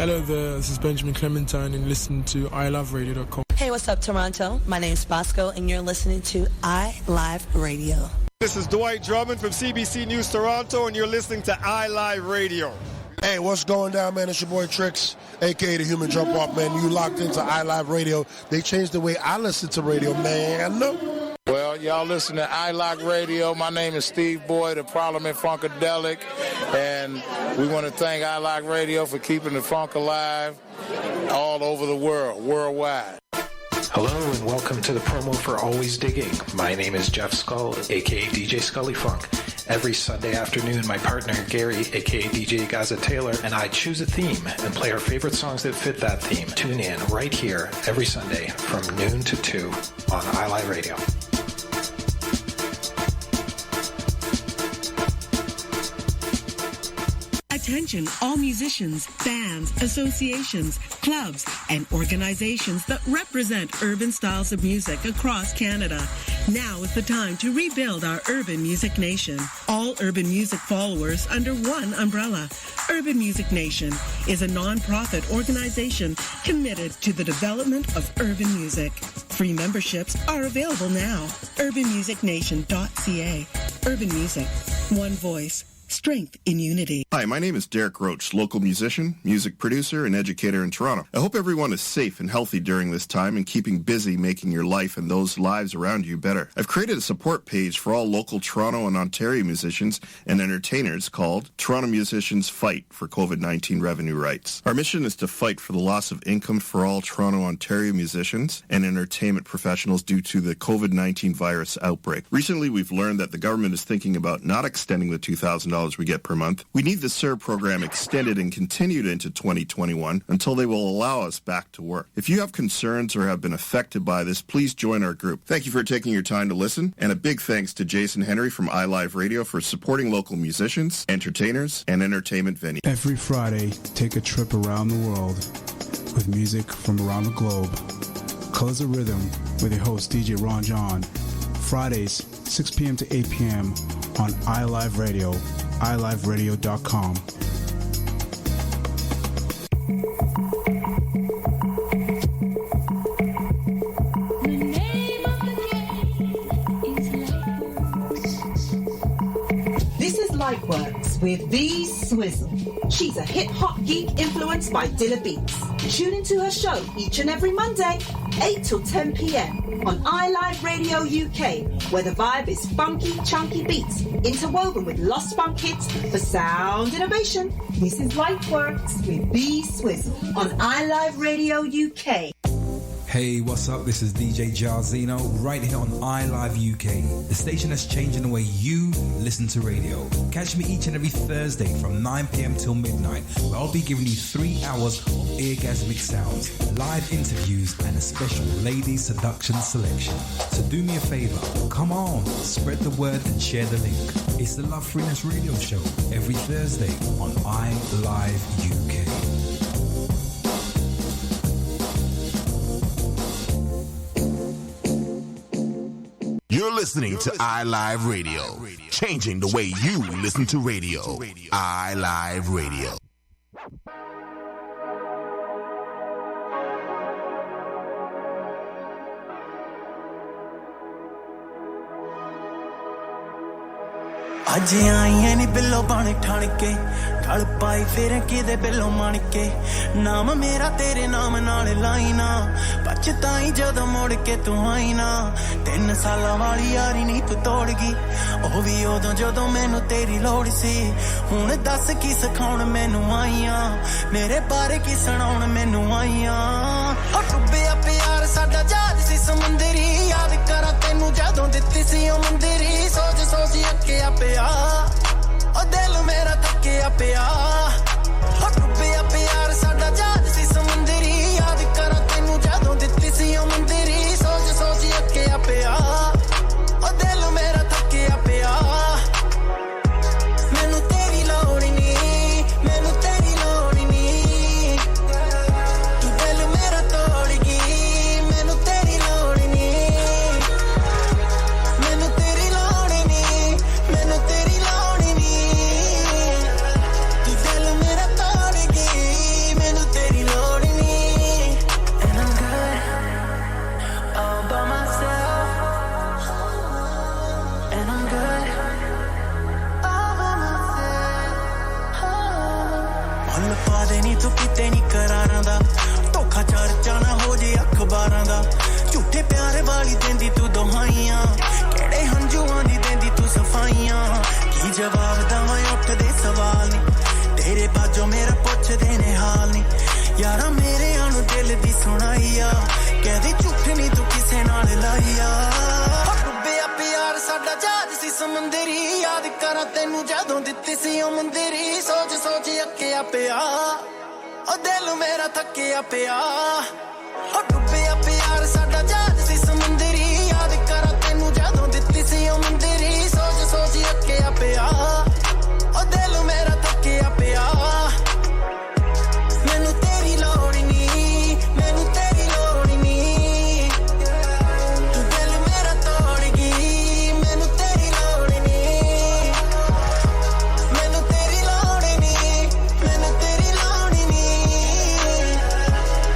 Hello there, this is Benjamin Clementine and listen to iloveradio.com. Hey, what's up, Toronto? My name's Bosco and you're listening to iLive Radio. This is Dwight Drummond from CBC News Toronto and you're listening to iLive Radio. Hey, what's going down, man? It's your boy Trix, a.k.a. the Human Jump Off, man. You locked into iLive Radio. They changed the way I listen to radio, man. Well, y'all listen to iLive Radio. My name is Steve Boyd of Parliament Funkadelic, and we want to thank iLive Radio for keeping the funk alive all over the world, worldwide. Hello and welcome to the promo for Always Digging. My name is Jeff Skull, aka DJ Scully Funk. Every Sunday afternoon, my partner Gary, aka DJ Gaza Taylor, and I choose a theme and play our favorite songs that fit that theme. Tune in right here every Sunday from noon to 2 on iLive Radio. Attention, all musicians, bands, associations, clubs, and organizations that represent urban styles of music across Canada. Now is the time to rebuild our urban music nation. All urban music followers under one umbrella. Urban Music Nation is a non-profit organization committed to the development of urban music. Free memberships are available now. urbanmusicnation.ca. Urban Music. One voice. Strength in unity. Hi, my name is Derek Roach, local musician, music producer, and educator in Toronto. I hope everyone is safe and healthy during this time and keeping busy making your life and those lives around you better. I've created a support page for all local Toronto and Ontario musicians and entertainers called Toronto Musicians Fight for COVID-19 Revenue Rights. Our mission is to fight for the loss of income for all Toronto, Ontario musicians and entertainment professionals due to the COVID-19 virus outbreak. Recently, we've learned that the government is thinking about not extending the $2,000 we get per month. We need the CERB program extended and continued into 2021 until they will allow us back to work. If you have concerns or have been affected by this, please join our group. Thank you for taking your time to listen, and a big thanks to Jason Henry from iLive Radio for supporting local musicians, entertainers, and entertainment venues. Every Friday, take a trip around the world with music from around the globe. Colors of Rhythm with your host DJ Ron John. Fridays, 6 p.m. to 8 p.m. on iLive Radio, iliveradio.com. This is Lightworks with V Swizzle. She's a hip-hop geek influenced by Dilla Beats. Tune into her show each and every Monday, 8 till 10 p.m. on iLive Radio UK, where the vibe is funky, chunky beats interwoven with lost funk hits for sound innovation. This is Lightworks with V Swizzle on iLive Radio UK. Hey, what's up? This is DJ Jarzino right here on iLive UK, the station that's changing the way you listen to radio. Catch me each and every Thursday from 9 p.m. till midnight, where I'll be giving you 3 hours of orgasmic sounds, live interviews, and a special ladies seduction selection. So do me a favor, come on, spread the word and share the link. It's the Love Freeness Radio Show every Thursday on iLive UK. You're listening to iLive Radio, changing the way you listen to radio. iLive Radio. ਅੱਜ ਆਈਆਂ ਨੀ ਬਿੱਲੋ ਬਣ ਠਣ ਕੇ ਢਲ ਪਾਈ ਫਿਰ ਕਿਦੇ ਬਿੱਲੋ ਮਣ ਕੇ ਨਾਮ ਮੇਰਾ ਤੇਰੇ ਨਾਮ ਨਾਲ ਲਾਈਨਾ ਪਛਤਾਈ ਜਦੋਂ ਮੁੜ ਕੇ ਤੂੰ ਆਈ ਨਾ 3 ਸਾਲਾਂ ਵਾਲੀ ਯਾਰੀ ਨੀ ਤੂੰ ਤੋੜ ਗਈ ਉਹ ਵੀ ਉਦੋਂ ਜਦੋਂ ਮੈਨੂੰ ਤੇਰੀ ਲੋੜ ਸੀ ਹੁਣ ਦੱਸ ਕੀ ਸਿਖਾਉਣ ਮੈਨੂੰ ਆਈਆਂ ਮੇਰੇ ਬਾਰੇ ਕੀ ਸੁਣਾਉਣ ਮੈਨੂੰ ਆਈਆਂ ਉਹ ਡੁੱਬਿਆ ਪਿਆਰ ਸਾਡਾ ਜਹਾਜ਼ ਸੀ ਸਮੁੰਦਰੀ ਯਾਦ ਕਰਾਂ ਤੈਨੂੰ ਜਦੋਂ ਦਿੱਤੀ ਸੀ ਉਹ ਮੰਦਰੀ ਸੋਚ ਸੋਚ ਅੱਕਿਆ ਪਿਆ ਉਹ ਦਿਲ ਮੇਰਾ ਥੱਕਿਆ ਪਿਆ ਉਹ ਡੁੱਬਿਆ ਪਿਆਰ ਸਾਡਾ ਜਹਾਜ਼ ਸੀ ਸਮੁੰਦਰੀ ਯਾਦ ਕਰਾਂ ਤੈਨੂੰ ਜਦੋਂ ਦਿੱਤੀ ਸੀ ਉਹ ਮੰਦਰੀ ਸੋਚ ਸੋਚ ਅੱਕਿਆ ਪਿਆ ਉਹ ਦਿਲ ਮੇਰਾ ਥੱਕਿਆ ਪਿਆ ਮੈਨੂੰ ਤੇਰੀ ਲੋੜ ਨਹੀਂ ਮੈਨੂੰ ਤੇਰੀ ਲੋੜ ਨਹੀਂ ਤੂੰ ਦਿਲ ਮੇਰਾ ਤੋੜ ਗਈ ਮੈਨੂੰ ਤੇਰੀ ਲੋੜ ਨਹੀਂ ਮੈਨੂੰ ਤੇਰੀ ਲੋੜ ਨਹੀਂ ਤੂੰ ਕਿਤੇ ਨਹੀਂ ਕਰਾਰਾਂ ਦਾ ਧੋਖਾ ਚਰਚਾ ਨਾ ਹੋ ਜੇ ਅਖਬਾਰਾਂ ਦਾ ਝੂਠੇ ਪਿਆਰ ਵਾਲੀ ਦਿੰਦੀ ਤੂੰ ਦੁਹਾਈਆਂ ਕਿਹੜੇ ਹੰਝੂਆਂ ਦੀ ਦਿੰਦੀ ਤੂੰ ਸਫਾਈਆਂ ਕੀ ਜਵਾਬ ਦਵਾਂ ਉੱਠਦੇ ਸਵਾਲ ਨਹੀਂ ਤੇਰੇ ਬਾਝੋਂ ਮੇਰਾ ਪੁੱਛਦੇ ਨੇ ਹਾਲ ਨਹੀਂ ਯਾਰਾਂ ਮੇਰਿਆਂ ਨੂੰ ਦਿਲ ਦੀ ਸੁਣਾਈਆ ਕਹਿੰਦੀ ਝੂਠ ਨਹੀਂ ਤੂੰ ਕਿਸੇ ਨਾਲ ਲਾਈਆ ਡੁੱਬਿਆ ਪਿਆਰ ਸਾਡਾ ਜਹਾਜ਼ ਸੀ ਸਮੁੰਦਰੀ ਯਾਦ ਕਰਾਂ ਤੈਨੂੰ ਜਦੋਂ ਦਿੱਤੀ ਸੀ ਉਹ ਮੁੰਦਰੀ ਸੋਚ ਸੋਚ ਅੱਕਿਆ ਪਿਆ ਉਹ ਦਿਲ ਮੇਰਾ ਥੱਕਿਆ ਪਿਆ ਉਹ ਡੁੱਬਿਆ ਪਿਆਰ ਸਾਡਾ ਜਹਾਜ਼ ਸੀ ਸਮੁੰਦਰੀ ਯਾਦ ਕਰਾਂ ਤੈਨੂੰ ਜਦੋਂ ਦਿੱਤੀ ਸੀ ਉਹ ਮੁੰਦਰੀ ਸੋਚ ਸੋਚ ਅੱਕਿਆ ਪਿਆ ਉਹ ਦਿਲ ਮੇਰਾ ਥੱਕਿਆ ਪਿਆ ਮੈਨੂੰ ਤੇਰੀ ਲੋੜ ਨਹੀਂ ਮੈਨੂੰ ਤੇਰੀ ਲੋੜ ਨਹੀਂ ਤੂੰ ਦਿਲ ਮੇਰਾ ਤੋੜ ਗਈ ਮੈਨੂੰ ਤੇਰੀ ਲੋੜ ਨਹੀਂ ਮੈਨੂੰ ਤੇਰੀ ਲੋੜ ਨਹੀਂ ਮੈਨੂੰ ਤੇਰੀ ਲੋੜ ਨਹੀਂ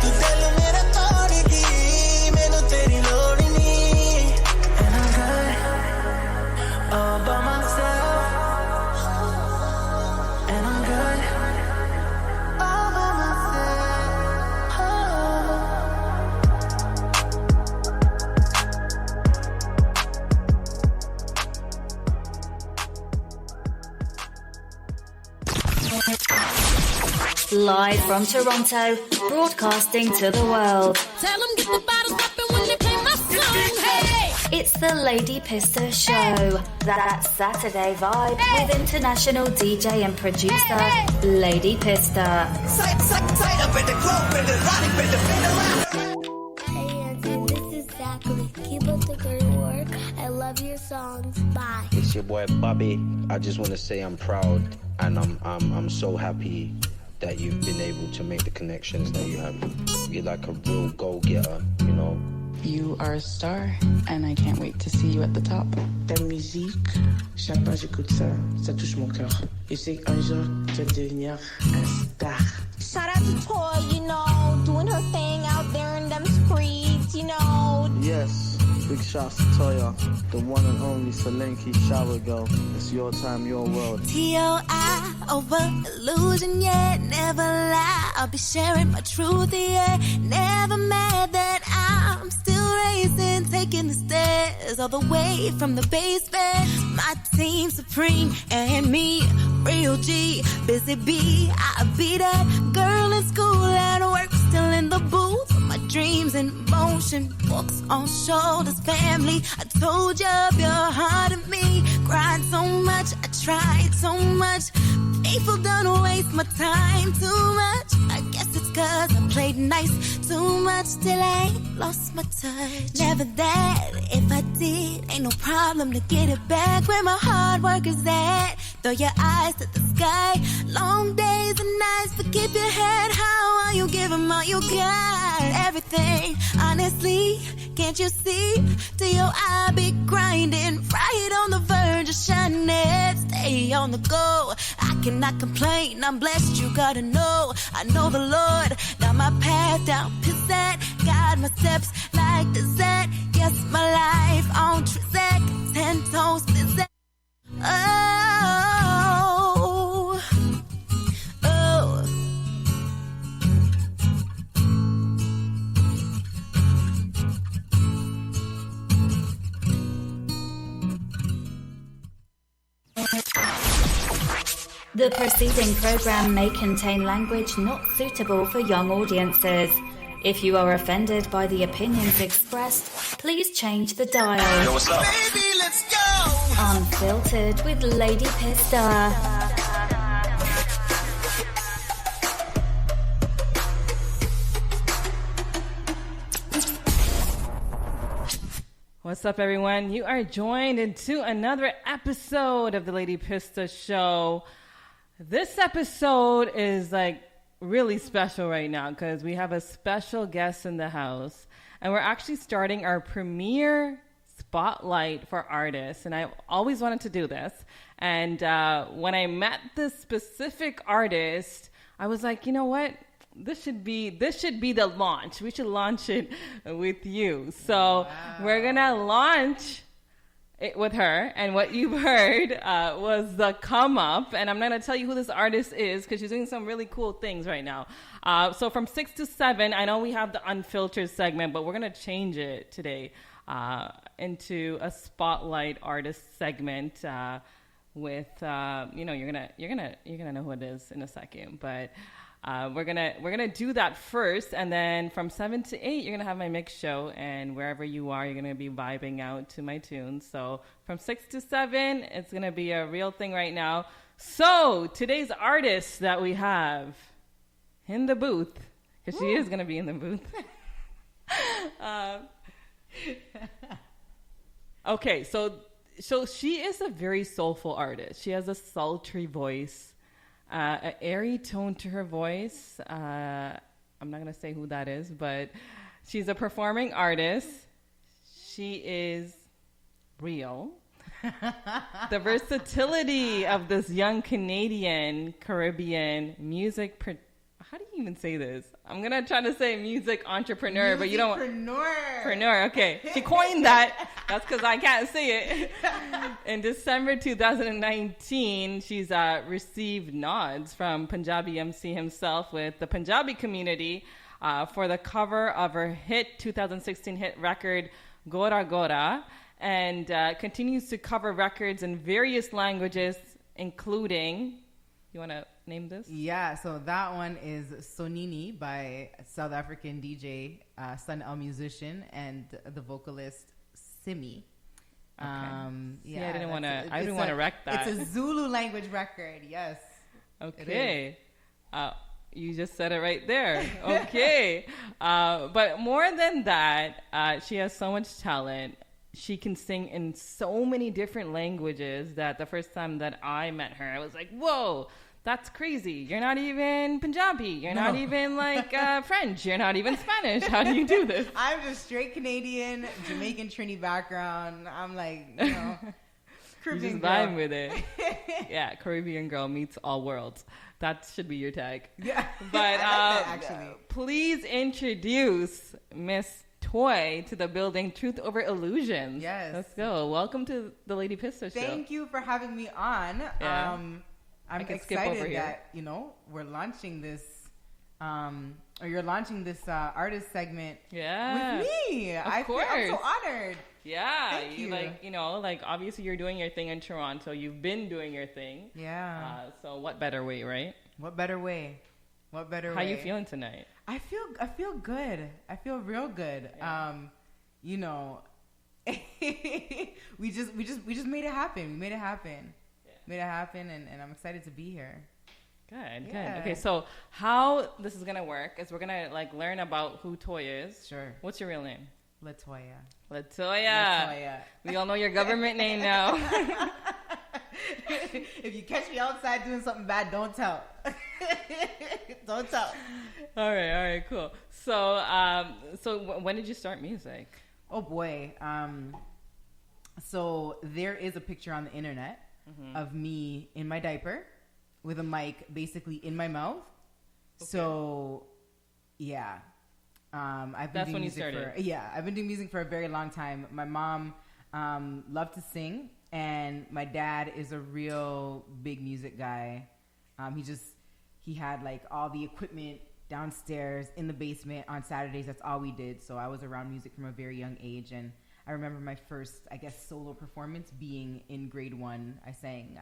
ਤੂੰ ਦਿਲ ਮੇਰਾ ਤੋੜ ਗਈ ਮੈਨੂੰ ਤੇਰੀ ਲੋੜ ਨਹੀਂ and I'm good all by myself and I'm good all by myself Live from Toronto, broadcasting to the world. Tell them get the bottles poppin' when they play my song, hey! It's the Lady Pista Show. That's Saturday vibe with international DJ and producer Lady Pista. Hey, Andrew, this is Zachary. Keep up the great work. I love your songs. Bye. It's your boy Bobby. I just want to say I'm proud and I'm so happy that you've been able to make the connections that you have. You're like a real go-getter, you know. You are a star, and I can't wait to see you at the top. Ta musique, chaque fois j'écoute ça, ça touche mon cœur. Et c'est qu'un jour, tu vas devenir un star. Shout out to Toy, you know, doing her thing out there in them streets, you know. Yes, big shouts to Toya, the one and only Solanke shower girl. It's your time, your world. T.O.I. over illusion, yeah, never lie. I'll be sharing my truth, yeah, never mad that I'm still racing, taking the stairs all the way from the basement. My team supreme and me, real G, busy bee. I be that girl in school at work, still in the booth. My dreams in motion, books on shoulders, family. I told you you're hard of me. Cried so much, I tried so much. People don't waste my time too much. I guess it's cause I played nice too much till I lost my touch. Never that, if I did, ain't no problem to get it back where my hard work is at. Throw your eyes to the sky, long days and nights, but keep your head high while you give them all you got. Everything, honestly, can't you see? To your eye be grinding, right on the verge of shining. Stay on the go, I cannot complain, I'm blessed, you gotta know. I know the Lord, got my path down, pizzat, guide my steps like the Z. Yes, my life on Trizak, 10 toes, pizzat. Oh, oh. The preceding program may contain language not suitable for young audiences. If you are offended by the opinions expressed, please change the dial. Yo, what's up? Baby, let's go! Unfiltered with Lady Pista. What's up, everyone? You are joined into another episode of the Lady Pista Show. This episode is like really special right now because we have a special guest in the house, and we're actually starting our premiere spotlight for artists. And I always wanted to do this. And when I met this specific artist, I was like, you know what? This should be the launch. We should launch it with you. So We're gonna launch with her, and what you've heard was the Come Up, and I'm not going to tell you who this artist is because she's doing some really cool things right now. So from 6 to 7, I know we have the Unfiltered segment, but we're going to change it today into a spotlight artist segment with you're gonna know who it is in a second, but we're gonna do that first, and then from 7 to 8 you're gonna have my mix show, and wherever you are you're gonna be vibing out to my tunes. So from 6 to 7 it's gonna be a real thing right now. So today's artist that we have in the booth, because she is gonna be in the booth. Okay, so she is a very soulful artist. She has a sultry voice, an airy tone to her voice. I'm not going to say who that is, but she's a performing artist. She is real. The versatility of this young Canadian, Caribbean music how do you even say this? I'm going to try to say music entrepreneur, but you don't. Entrepreneur. Okay. She coined that. That's because I can't say it. In December 2019, she's received nods from Punjabi MC himself with the Punjabi community for the cover of her hit 2016 hit record, Gora Gora, and continues to cover records in various languages, including, you want to name this? Yeah, so that one is Sonini by South African DJ Sun El Musician and the vocalist Simi. Okay. Yeah, I didn't want to wreck that. It's a Zulu language record. Yes. Okay. You just said it right there. Okay. But more than that, she has so much talent. She can sing in so many different languages that the first time that I met her, I was like, whoa, that's crazy. You're not even Punjabi. You're not even like French. You're not even Spanish. How do you do this? I'm just straight Canadian, Jamaican Trini background. I'm like, Caribbean girl. Vibe with it. Yeah, Caribbean girl meets all worlds. That should be your tag. Yeah. But I like that, actually. Please introduce Miss Toy to the building, Truth Over Illusions. Yes. Let's go. Welcome to the Lady Pista Show. Thank you for having me on. Yeah. I'm excited that, we're launching this, or you're launching this artist segment with me. Of course. I'm so honored. Yeah. Thank you. Obviously you're doing your thing in Toronto. You've been doing your thing. Yeah. So what better way, right? What better way? How you feeling tonight? I feel good. I feel real good. Yeah. We just made it happen. We made it happen. Made it happen, and I'm excited to be here. Good. Okay, so how this is gonna work is we're gonna learn about who Toy is. Sure. What's your real name? Latoya. We all know your government name now. If you catch me outside doing something bad, don't tell. Don't tell. All right, cool. So when did you start music? Oh boy. So there is a picture on the internet of me in my diaper with a mic basically in my mouth. Okay. So yeah. I've been doing music for a very long time. My mom loved to sing, and my dad is a real big music guy. He had all the equipment downstairs in the basement on Saturdays. That's all we did. So I was around music from a very young age, and I remember my first, solo performance being in grade 1. I sang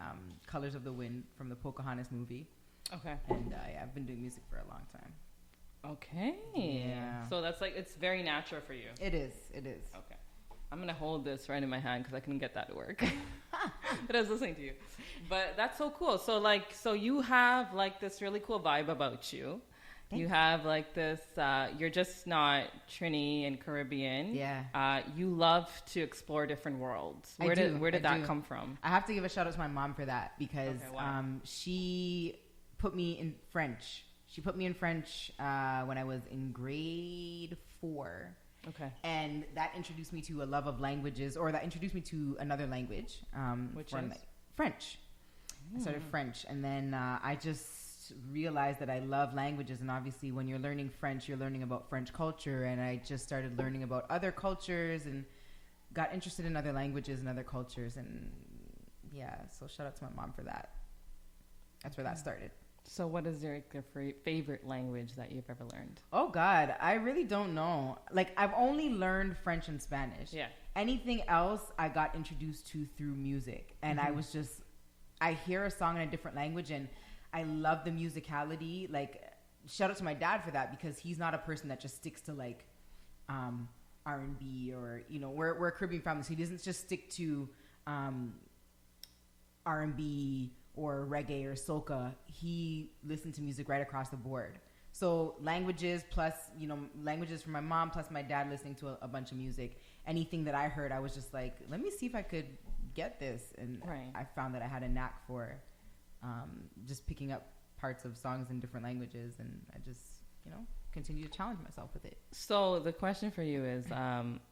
Colors of the Wind from the Pocahontas movie. Okay. And I've been doing music for a long time. Okay. Yeah. So that's it's very natural for you. It is. Okay. I'm going to hold this right in my hand because I couldn't get that to work. But I was listening to you. But that's so cool. So you have this really cool vibe about you. You have this, you're just not Trini and Caribbean. Yeah. You love to explore different worlds. Where did that come from? I have to give a shout out to my mom for that because she put me in French. She put me in French when I was in grade 4. Okay. And that introduced me to a love of languages, or that introduced me to another language. Which is? French. I started French, and then I just realized that I love languages, and obviously when you're learning French, you're learning about French culture, and I just started learning about other cultures and got interested in other languages and other cultures, and yeah, so shout out to my mom for that. That's where that started. So what is your favorite language that you've ever learned? Oh God, I really don't know. Like, I've only learned French and Spanish. Yeah. Anything else I got introduced to through music. And I hear a song in a different language and I love the musicality. Like, shout out to my dad for that, because he's not a person that just sticks to like R&B or, you know, we're a Caribbean family, so he doesn't just stick to R&B or reggae or soca. He listened to music right across the board. So languages plus, you know, languages from my mom plus my dad listening to a bunch of music. Anything that I heard, I was just like, let me see if I could get this. And I found that I had a knack for just picking up parts of songs in different languages. And I just, you know, continue to challenge myself with it. So the question for you is,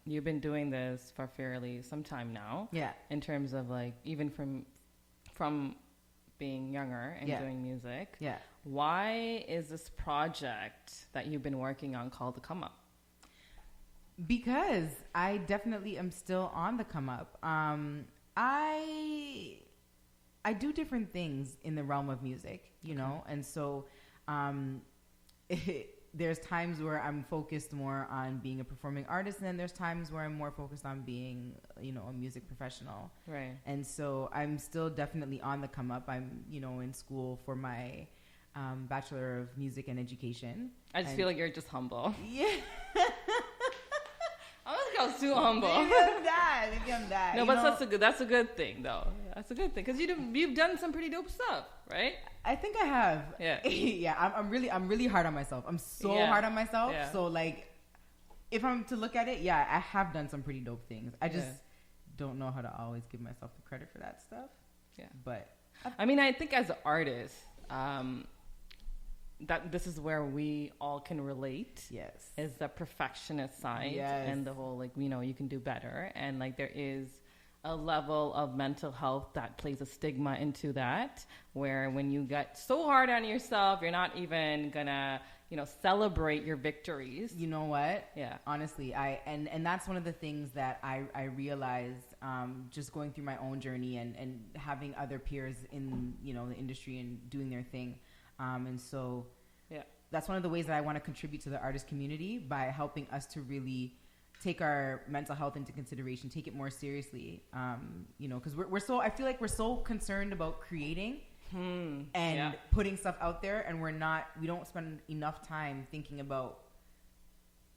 you've been doing this for fairly some time now. Yeah. In terms of like, even from being younger and doing music. Yeah. Why is this project that you've been working on called The Come Up? Because I definitely am still on the come up. I do different things in the realm of music, you know, and so there's times where I'm focused more on being a performing artist, and then there's times where I'm more focused on being, you know, a music professional. Right. And so I'm still definitely on the come up. I'm, you know, in school for my Bachelor of Music and Education. I just feel like you're just humble. Yeah. I was too humble. Maybe I'm that. No, but that's a good thing, though. That's a good thing, because you've done some pretty dope stuff, right? I think I have. Yeah. Yeah. I'm really hard on myself. I'm so hard on myself. Yeah. So like, if I'm to look at it, yeah, I have done some pretty dope things. I just don't know how to always give myself the credit for that stuff. Yeah. But I mean, I think as an artist, that this is where we all can relate. Yes. Is the perfectionist side. Yes. And the whole, like, you know, you can do better. And like, there is a level of mental health that plays a stigma into that, where when you get so hard on yourself, you're not even gonna, you know, celebrate your victories. You know what? Yeah. Honestly, and that's one of the things that I realized just going through my own journey and having other peers in, you know, the industry and doing their thing. And so that's one of the ways that I want to contribute to the artist community, by helping us to really take our mental health into consideration, take it more seriously. You know, because I feel like we're so concerned about creating and putting stuff out there, and we don't spend enough time thinking about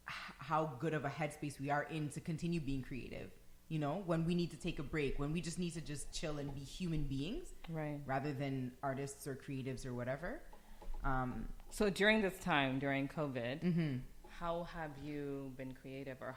how good of a headspace we are in to continue being creative. You know, when we need to take a break, when we just need to just chill and be human beings, right, rather than artists or creatives or whatever. So during this time, during COVID, how have you been creative, or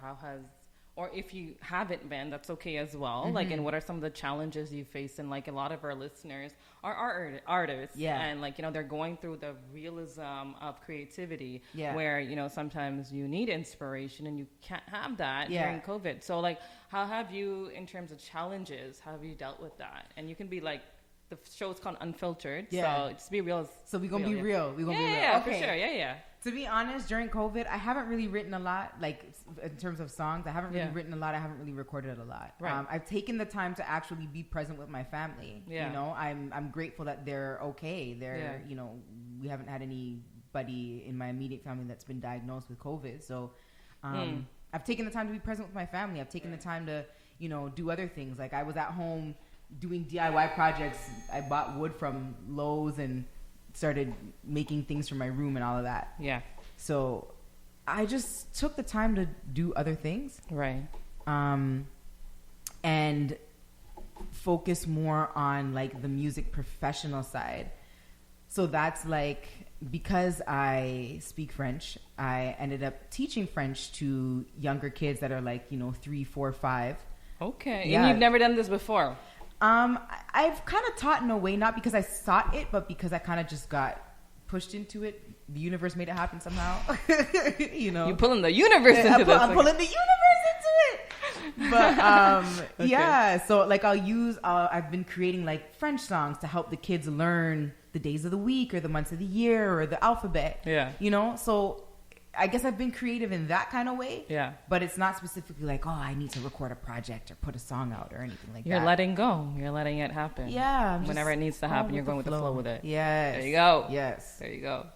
if you haven't been, that's okay as well. Like, and what are some of the challenges you face? And like, a lot of our listeners are artists, and like, you know, they're going through the realism of creativity, where, you know, sometimes you need inspiration and you can't have that during COVID. So like, how have you, in terms of challenges, how have you dealt with that? And you can be like, the show is called Unfiltered, so just be real. So we're gonna be real. We're gonna be real. Yeah, okay. For sure. Yeah. To be honest, during COVID, I haven't really written a lot, like in terms of songs. I haven't really written a lot. I haven't really recorded a lot. Right. I've taken the time to actually be present with my family. Yeah. You know, I'm grateful that they're okay. You know, we haven't had anybody in my immediate family that's been diagnosed with COVID. So, I've taken the time to be present with my family. I've taken the time to, you know, do other things. Like, I was at home doing DIY projects. I bought wood from Lowe's and started making things for my room and all of that. Yeah. So I just took the time to do other things. Right. And focus more on like the music professional side. So that's like, because I speak French, I ended up teaching French to younger kids that are like, you know, 3, 4, 5. Okay. Yeah. And you've never done this before? I've kind of taught in a way, not because I sought it, but because I kind of just got pushed into it. The universe made it happen somehow. You know, you're pulling the universe into this. I'm pulling the universe into it. But okay. Yeah, so like I've been creating like French songs to help the kids learn the days of the week or the months of the year or the alphabet. Yeah, you know. So I guess I've been creative in that kind of way. Yeah. But it's not specifically like, oh, I need to record a project or put a song out or anything like that. You're letting go. You're letting it happen. Yeah. Whenever it needs to happen, you're going with the flow with it. Yes. There you go. Yes. There you go.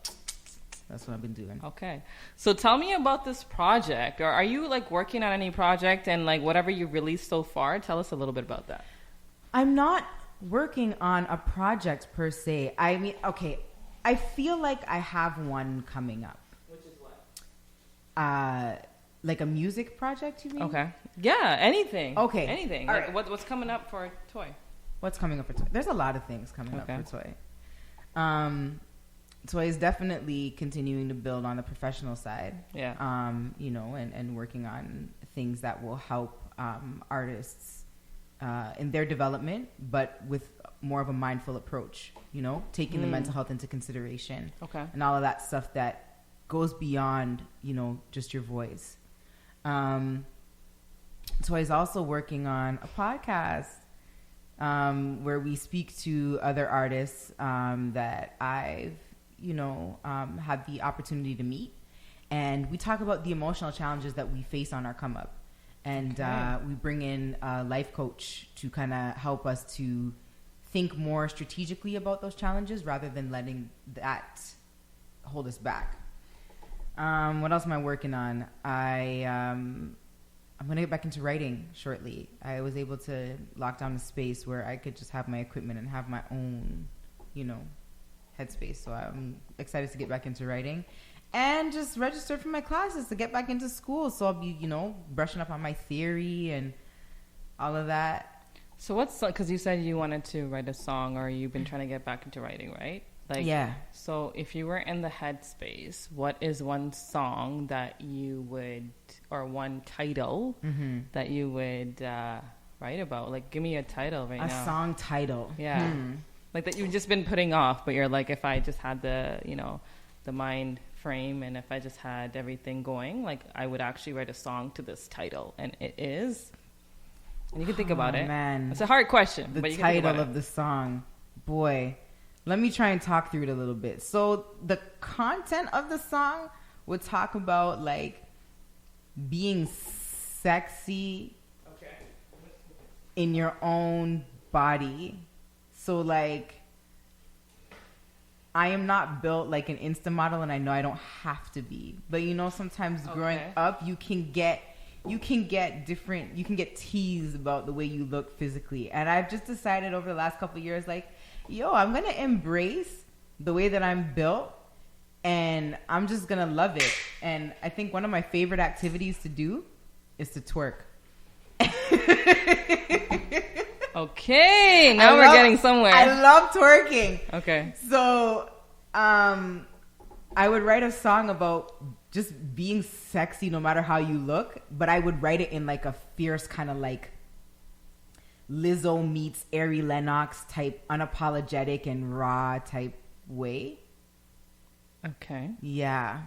That's what I've been doing. Okay. So tell me about this project. Or are you like working on any project, and like whatever you released so far, tell us a little bit about that. I'm not working on a project per se. I mean, okay, I feel like I have one coming up. Which is what? Like a music project, you mean? Okay. Yeah, anything. Okay. Anything. All Like right. what's coming up for Toy? What's coming up for Toy? There's a lot of things coming up for Toy. Toy is definitely continuing to build on the professional side. Yeah. You know, and working on things that will help artists in their development, but with more of a mindful approach, you know, taking the mental health into consideration. Okay. And all of that stuff that goes beyond, you know, just your voice. Toy is also working on a podcast where we speak to other artists that I've, you know, had the opportunity to meet. And we talk about the emotional challenges that we face on our come up. And we bring in a life coach to kind of help us to think more strategically about those challenges rather than letting that hold us back. What else am I working on? I'm going to get back into writing shortly. I was able to lock down a space where I could just have my equipment and have my own, you know, headspace. So I'm excited to get back into writing. And just registered for my classes to get back into school. So I'll be, you know, brushing up on my theory and all of that. So what's, because you said you wanted to write a song, or you've been trying to get back into writing, right? Like, yeah. So if you were in the headspace, what is one song that you would, or one title that you would write about? Like, give me a title right now. A song title. Yeah. Like that you've just been putting off, but you're like, if I just had the, you know, the mind frame, and if I just had everything going, like I would actually write a song to this title. And it is, and you can think about it. Man. It's a hard question. The but you can think title about of the song. Boy, let me try and talk through it a little bit. So the content of the song would talk about like being sexy in your own body. So like, I am not built like an Insta model, and I know I don't have to be. But you know, sometimes growing up, you can get different, you can get teased about the way you look physically. And I've just decided over the last couple of years, like, yo, I'm going to embrace the way that I'm built, and I'm just going to love it. And I think one of my favorite activities to do is to twerk. Okay, now we're getting somewhere. I love twerking. Okay. So, I would write a song about just being sexy no matter how you look, but I would write it in like a fierce kind of like Lizzo meets Ari Lennox type, unapologetic and raw type way. Okay. Yeah.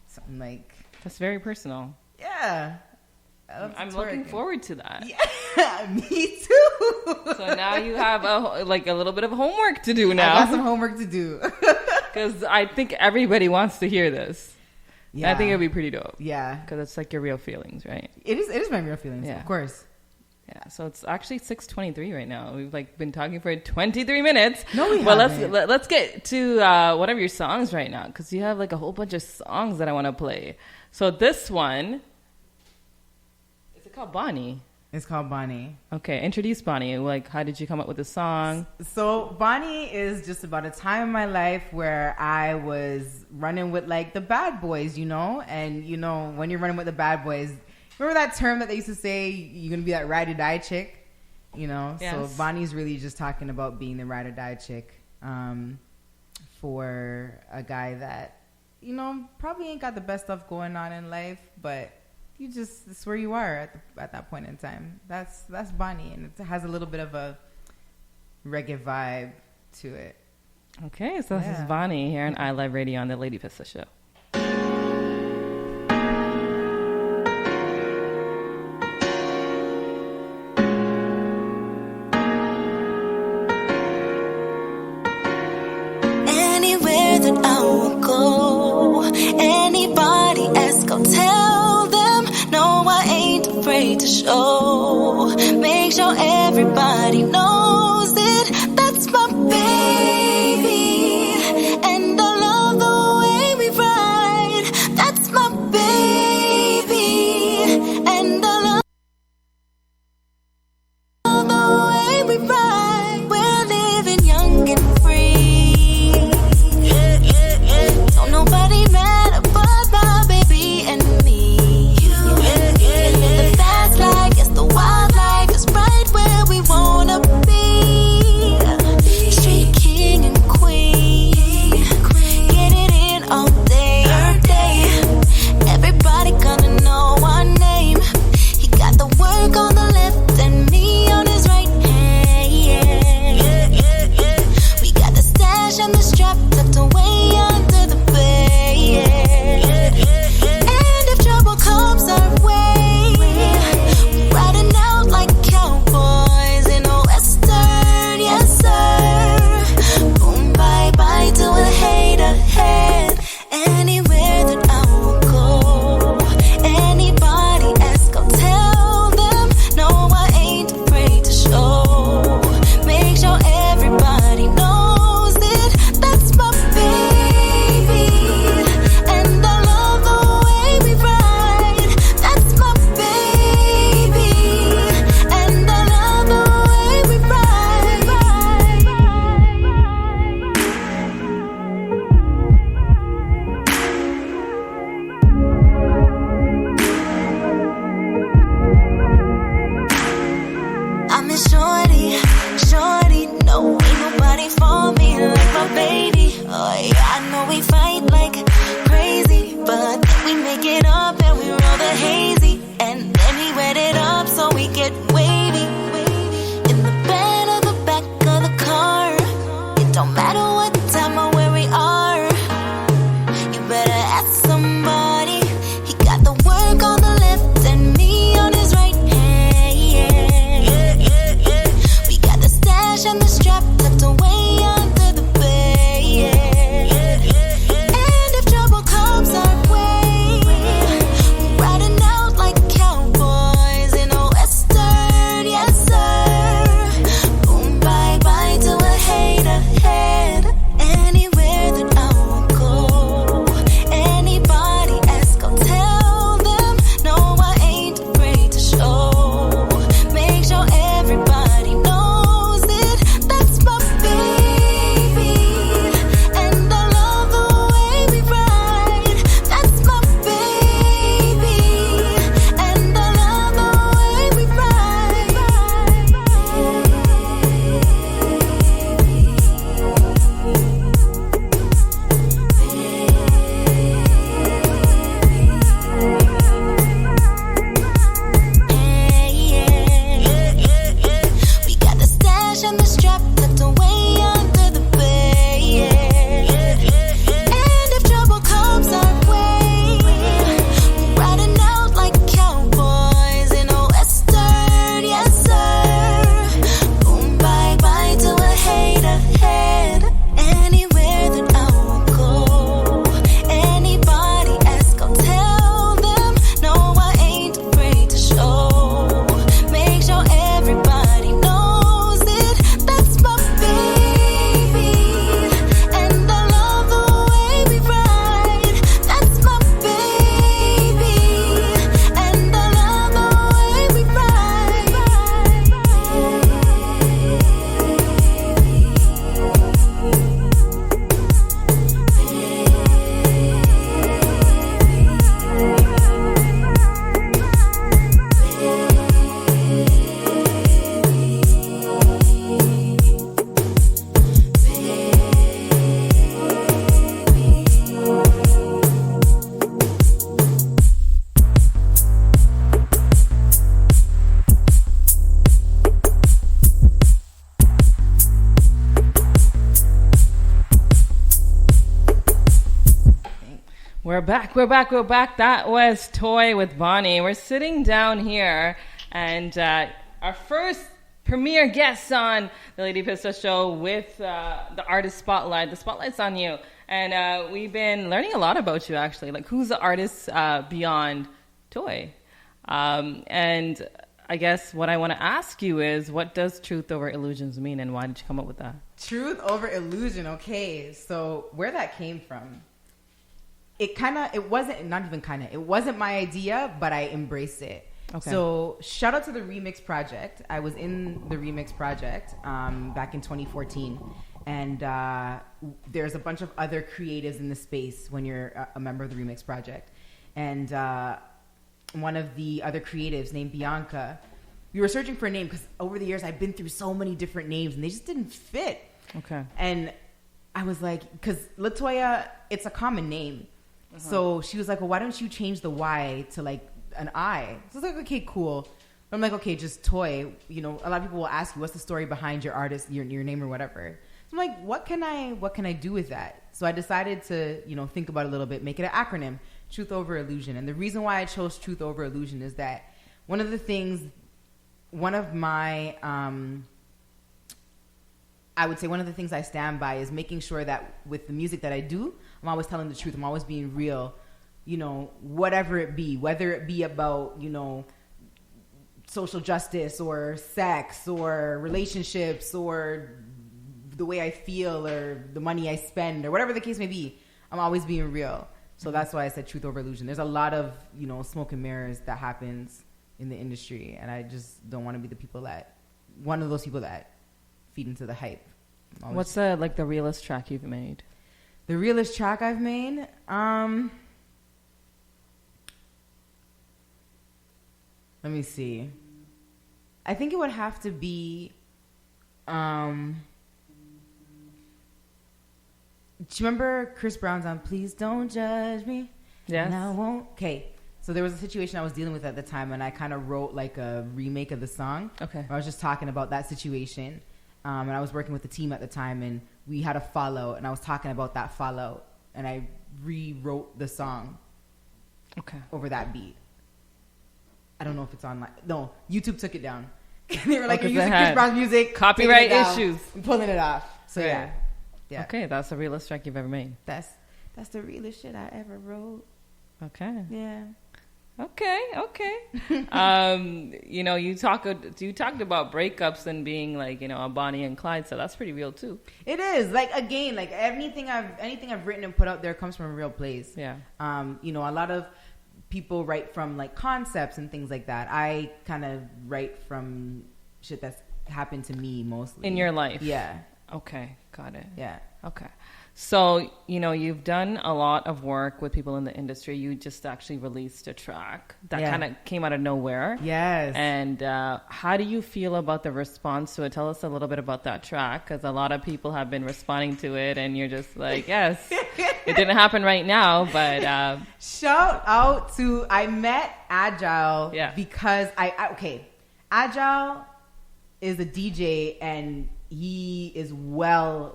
Something like... That's very personal. Yeah. I'm looking forward to that. Yeah, me too. So now you have a little bit of homework to do now. I got some homework to do. Because I think everybody wants to hear this. Yeah. I think it'd be pretty dope. Yeah. Because it's like your real feelings, right? It is my real feelings, of course. Yeah, so it's actually 6:23 right now. We've like been talking for 23 minutes. No, we well, haven't. let's get to one of your songs right now, because you have like a whole bunch of songs that I want to play. So this one, is it called Bonnie? It's called Bonnie. Okay, introduce Bonnie. Like, how did you come up with the song? So Bonnie is just about a time in my life where I was running with like the bad boys, you know? And you know, when you're running with the bad boys, remember that term that they used to say, you're going to be that ride or die chick? You know? Yes. So Bonnie's really just talking about being the ride or die chick for a guy that, you know, probably ain't got the best stuff going on in life, but it's where you are at that point in time. That's Bonnie, and it has a little bit of a reggae vibe to it. Okay, so this is Bonnie here on iLive Radio on the Lady Pista Show. Anywhere that I will go, show. Make sure everybody knows it. That's my baby, and I love the way we ride. That's my baby, and I love the way we ride. We're living young and free. Don't nobody matter but my baby and me. The fast life, yes, the wild life is right where we wanna be. Street king and queen, get it in all day, every day. Everybody gonna know our name. He got the work on the left and me on his right hand. We got the stash and the strap tucked away under the bed. And if trouble comes our way, riding out like cowboys in a western, yes sir. Boom, bye bye to a hater head. Anywhere that I will go, anybody ask, I'll tell them. No, I ain't afraid to show. Make sure everybody knows it. That's my baby, and I love the way we ride. That's my baby, and I love the way we ride. I'm a shorty, no, ain't nobody for me like my baby. Oh yeah, I know we fight like crazy, but then we make it up and we roll the hazy, and then we wet it up so we get wavy. In the bed or the back of the car, it don't matter what time or where we are. You better ask somebody. He got the work on the left and me on his right hand. We got the stash and the strap tucked away under the bed. And if trouble comes our way, riding out like cowboys in a western, yes sir. Boom, bye bye to a hater head. Anywhere that I will go, anybody ask, I'll tell them. No, I ain't afraid to show. Make sure everybody knows it. That's my baby, and I love the way we ride. That's my baby, and I love the way we ride. We got the stash and the strap tucked away under the bed. And if trouble comes our way, riding out like cowboys in a western, yes sir. Boom, bye bye to a hater head. Anywhere that I will go, anybody ask, I'll tell them. No, I ain't afraid to show. Make sure everybody knows it. That's my baby, and I love the way we ride. That's my baby, and I love the way we ride. We're back. That was Toy with Bonnie. We're sitting down here, and our first premier guest on the Lady Pista Show with the artist spotlight. The spotlight's on you. And we've been learning a lot about you, actually. Like, who's the artist beyond Toy? And I guess what I want to ask you is, what does truth over illusions mean, and why did you come up with that? Truth over illusion. Okay, so where that came from, it wasn't my idea, but I embraced it. Okay. So shout out to the Remix Project. I was in the Remix Project back in 2014. And there's a bunch of other creatives in the space when you're a member of the Remix Project. And one of the other creatives named Bianca, we were searching for a name because over the years I've been through so many different names and they just didn't fit. Okay. And I was like, because Latoya, it's a common name. Uh-huh. So she was like, well, why don't you change the Y to like an I? So I was like, okay, cool. But I'm like, okay, just Toy. You know, a lot of people will ask you, what's the story behind your artist, your name or whatever. So I'm like, what can I do with that? So I decided to, think about it a little bit, make it an acronym, Truth Over Illusion. And the reason why I chose Truth Over Illusion is that one of my I would say one of the things I stand by is making sure that with the music that I do, I'm always telling the truth. I'm always being real, whatever it be, whether it be about, social justice or sex or relationships or the way I feel or the money I spend or whatever the case may be. I'm always being real. So that's why I said truth over illusion. There's a lot of, smoke and mirrors that happens in the industry. And I just don't want to be one of those people that feed into the hype. What's the realest track you've made? The realest track I've made? Let me see. I think it would have to be, do you remember Chris Brown's on Please Don't Judge Me? Yes. And I won't. Okay. So there was a situation I was dealing with at the time, and I kind of wrote like a remake of the song. Okay. I was just talking about that situation. And I was working with the team at the time, and we had a fallout, and I was talking about that fallout, and I rewrote the song over that beat. I don't know if it's online. No, YouTube took it down. They were like, you're using Chris Brown's music. Copyright issues. I'm pulling it off. So yeah. Okay, that's the realest track you've ever made. That's the realest shit I ever wrote. Okay. Yeah. Okay. You talked about breakups and being like, a Bonnie and Clyde, so that's pretty real too. It is. Like, again, like anything I've written and put out there comes from a real place. Yeah. A lot of people write from like concepts and things like that. I kind of write from shit that's happened to me mostly. In your life? Yeah. Okay. Got it. Yeah. Okay. So, you've done a lot of work with people in the industry. You just actually released a track that kind of came out of nowhere. Yes. And how do you feel about the response to it? Tell us a little bit about that track, because a lot of people have been responding to it, and you're just like, yes, it didn't happen right now, but... Shout out to... I met Agile because Agile is a DJ, and... he is well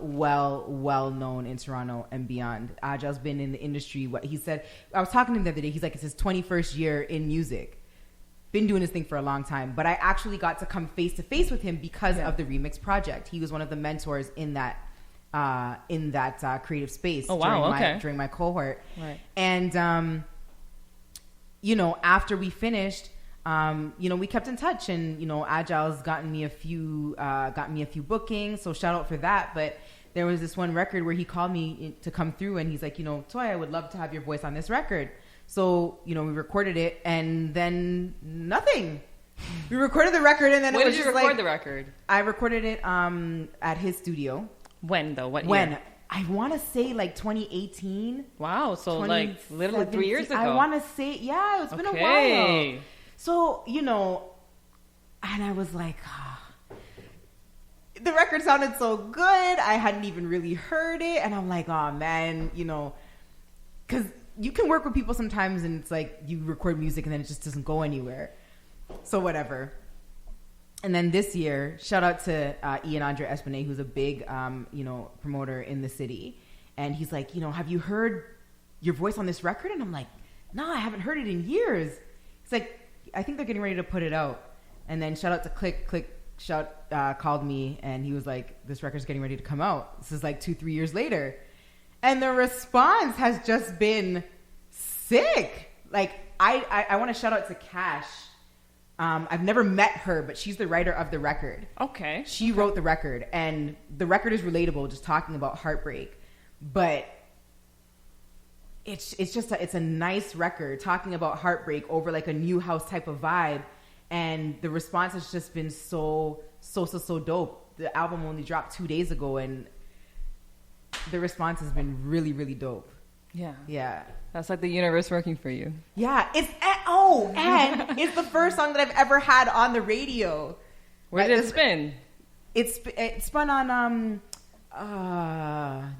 known in Toronto and beyond. Agile's been in the industry. What he said, I was talking to him the other day. He's like, it's his 21st year in music. Been doing his thing for a long time. But I actually got to come face to face with him because of the Remix Project. He was one of the mentors in that creative space. Oh wow! During my cohort. Right. And after we finished. We kept in touch, and Agile's gotten me a few bookings, so shout out for that. But there was this one record where he called me to come through, and he's like, Toy, I would love to have your voice on this record. So we recorded it, and then nothing. We recorded the record, and then when did you record the record? I recorded it at his studio. When though? What year? I want to say like 2018. Wow, so like literally 3 years ago. I want to say it's been a while. So, and I was like, the record sounded so good. I hadn't even really heard it. And I'm like, oh, man, because you can work with people sometimes and it's like you record music and then it just doesn't go anywhere. So whatever. And then this year, shout out to Ian Andre Espinay, who's a big, promoter in the city. And he's like, have you heard your voice on this record? And I'm like, no, I haven't heard it in years. He's like, I think they're getting ready to put it out. And then shout out to Click called me and he was like, this record's getting ready to come out. This is like 2-3 years later. And the response has just been sick. Like I want to shout out to Cash. I've never met her, but she's the writer of the record. Okay. She wrote the record, and the record is relatable, just talking about heartbreak. But it's a nice record talking about heartbreak over like a new house type of vibe, and the response has just been so dope. The album only dropped 2 days ago, and the response has been really, really dope. Yeah. That's like the universe working for you. Yeah. And it's the first song that I've ever had on the radio. Where did it spin? It spun on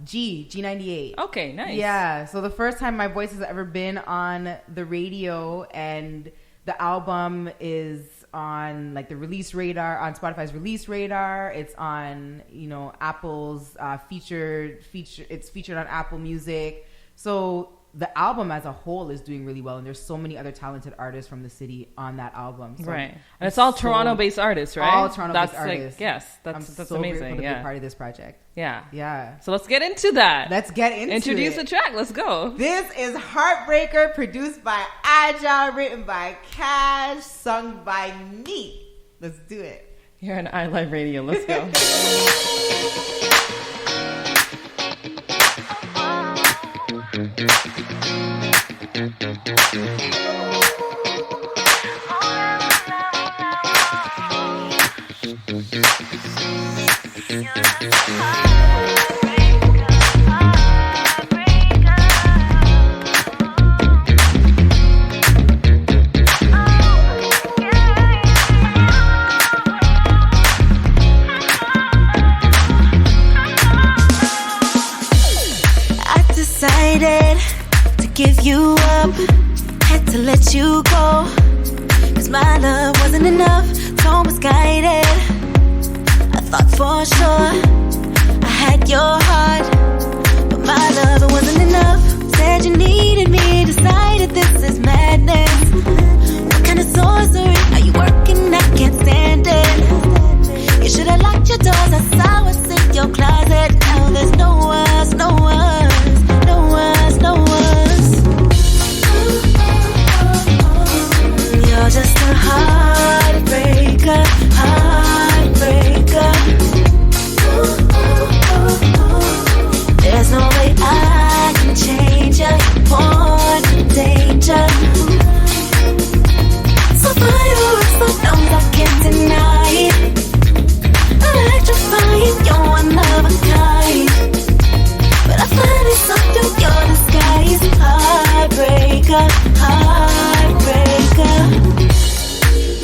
G98. Okay, nice. Yeah. So the first time my voice has ever been on the radio, and the album is on like the release radar, on Spotify's release radar. It's on, Apple's featured. It's featured on Apple Music. So the album as a whole is doing really well, and there's so many other talented artists from the city on that album. So right, and it's all Toronto-based artists, right? All Toronto-based artists. That's so amazing. Grateful to be part of this project. Yeah. So let's get into that. Introduce the track. Let's go. This is Heartbreaker, produced by Agile, written by Cash, sung by me. Let's do it. You're on iLive Radio. Let's go. Give you up, had to let you go, 'cause my love wasn't enough, so misguided. I thought for sure I had your heart, but my love, it wasn't enough. Said you needed me, decided this is madness. What kind of sorcery are you working? I can't stand it. You should have locked your doors, I saw what's in your closet. Now there's no words, no words, no words, no words. You're just a heartbreaker, heartbreaker. There's no way I can change you. Born in danger. So fireworks, so numbs, I can't deny it. Electrifying, you're one of a kind. But I finally saw through your disguise. Heartbreaker, heartbreaker.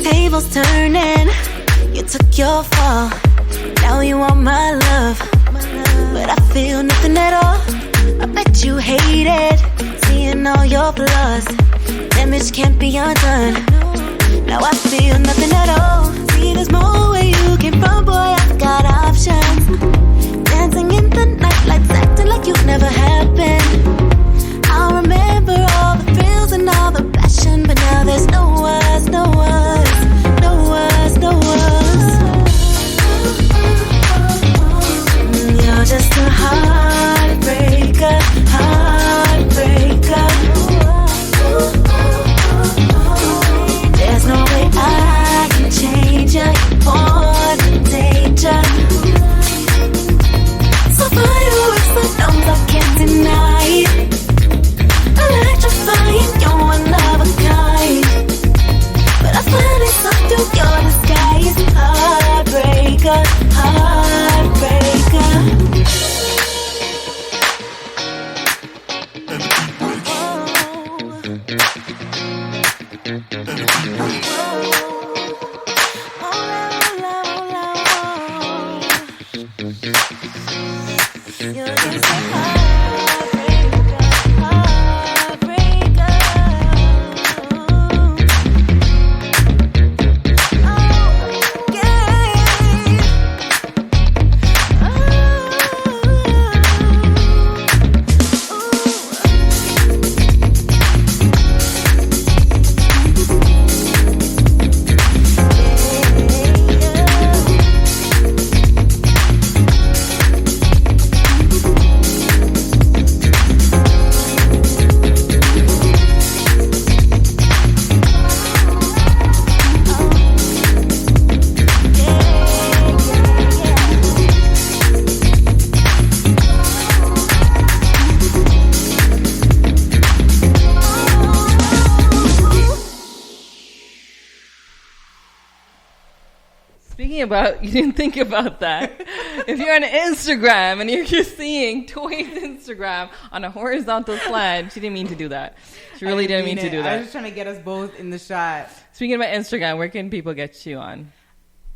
Tables turning, you took your fall. Now you want my love, but I feel nothing at all. I bet you hate it, seeing all your flaws. Damage can't be undone. Now I feel nothing at all. See, there's more where you came from, boy. I've got options. Dancing in the night lights, acting like you've never happened. I'll remember all the thrills and all the passion, but now there's no words, no words, no words, no words. You're just a heartbreaker, heartbreaker. There's no way I can change you. You're born in danger. So fireworks, the numbs, I can't deny it. Electrifying, you're one of a kind. But I finally saw through your disguise. Heartbreaker, heartbreaker. think about that. If you're on Instagram and you're seeing Toy's Instagram on a horizontal slide, she didn't mean to do that. She really didn't mean to do that. I was just trying to get us both in the shot. Speaking about Instagram, where can people get you on?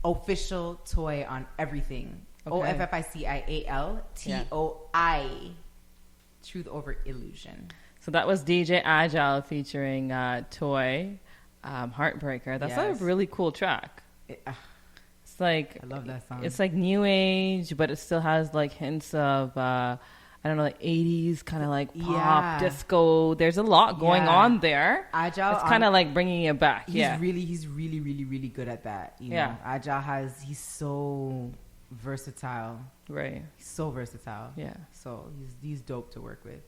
Official Toy on everything. Okay. OFFICIALTOI. Truth over illusion. So that was DJ Agile featuring Toy, Heartbreaker. That's a really cool track. It's like, I love that song. It's like new age, but it still has like hints of I don't know, like 80s kind of like pop disco. There's a lot going on there. Agile, it's kind of like bringing it back. He's really good at that. You know? Agile he's so versatile. Right. He's so versatile. Yeah. So he's dope to work with.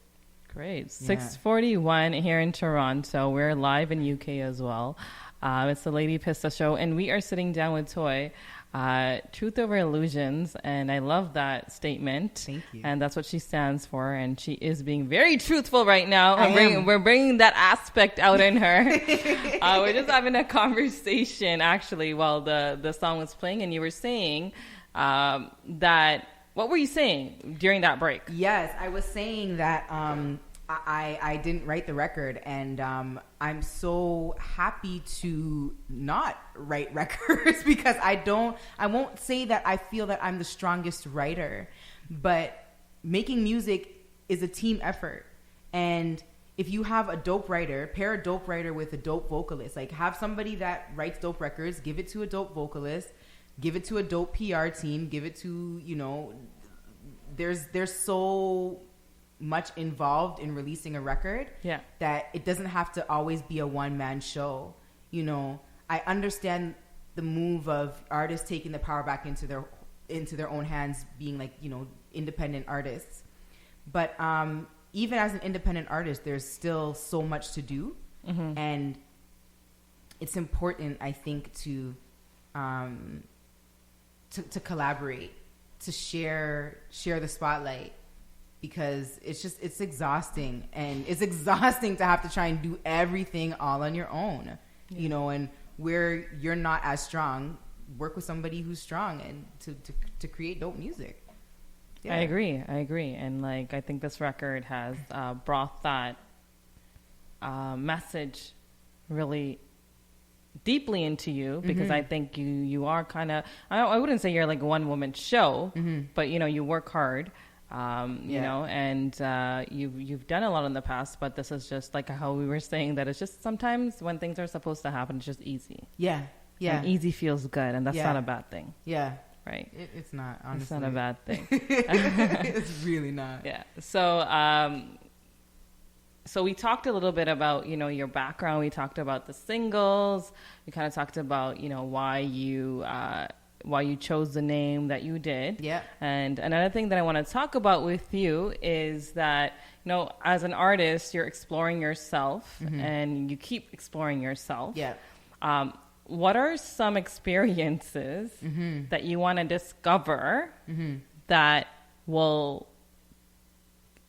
Great. 6:41 here in Toronto. We're live in UK as well. It's the Lady Pista Show, and we are sitting down with Toy. Truth over illusions, and I love that statement. Thank you. And that's what she stands for, and she is being very truthful right now. We're bringing that aspect out in her. We're just having a conversation actually while the song was playing, and you were saying that. What were you saying during that break? Yes, I was saying that I didn't write the record, and I'm so happy to not write records because I won't say that I feel that I'm the strongest writer, but making music is a team effort. And if you have a dope writer, pair a dope writer with a dope vocalist, like have somebody that writes dope records, give it to a dope vocalist, give it to a dope PR team, give it to, there's so much involved in releasing a record that it doesn't have to always be a one-man show. I understand the move of artists taking the power back into their own hands, being like, independent artists. But even as an independent artist, there's still so much to do. Mm-hmm. And it's important, I think, to collaborate, to share the spotlight, because it's exhausting, and it's exhausting to have to try and do everything all on your own, and where you're not as strong, work with somebody who's strong and to create dope music. Yeah. I agree. And like, I think this record has brought that message really deeply into you, because mm-hmm. I think you are kind of, I wouldn't say you're like a one woman show, mm-hmm. but you work hard, you know, and you've done a lot in the past, but this is just like how we were saying that it's just sometimes when things are supposed to happen, it's just easy. Yeah. And easy feels good, and that's not a bad thing. Yeah. Right. It's not, honestly. It's not a bad thing. It's really not. Yeah. So we talked a little bit about, your background. We talked about the singles. We kind of talked about, why you chose the name that you did. Yeah. And another thing that I want to talk about with you is that, as an artist, you're exploring yourself, mm-hmm. and you keep exploring yourself. Yeah. What are some experiences mm-hmm. that you want to discover mm-hmm. that will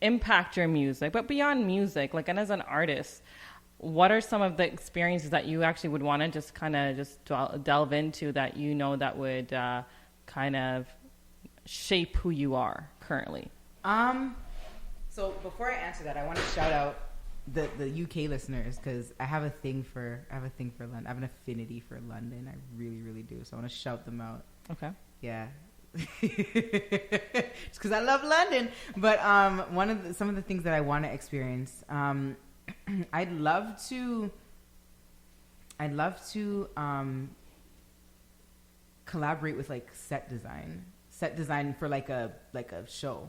impact your music, but beyond music, like, and as an artist, what are some of the experiences that you actually would want to just kind of just delve into that that would kind of shape who you are currently? So before I answer that, I want to shout out the UK listeners, because I have a thing for London. I have an affinity for London. I really, really do. So I want to shout them out. Okay. Yeah. Just because I love London. But some of the things that I want to experience, I'd love to collaborate with like set design for like a show,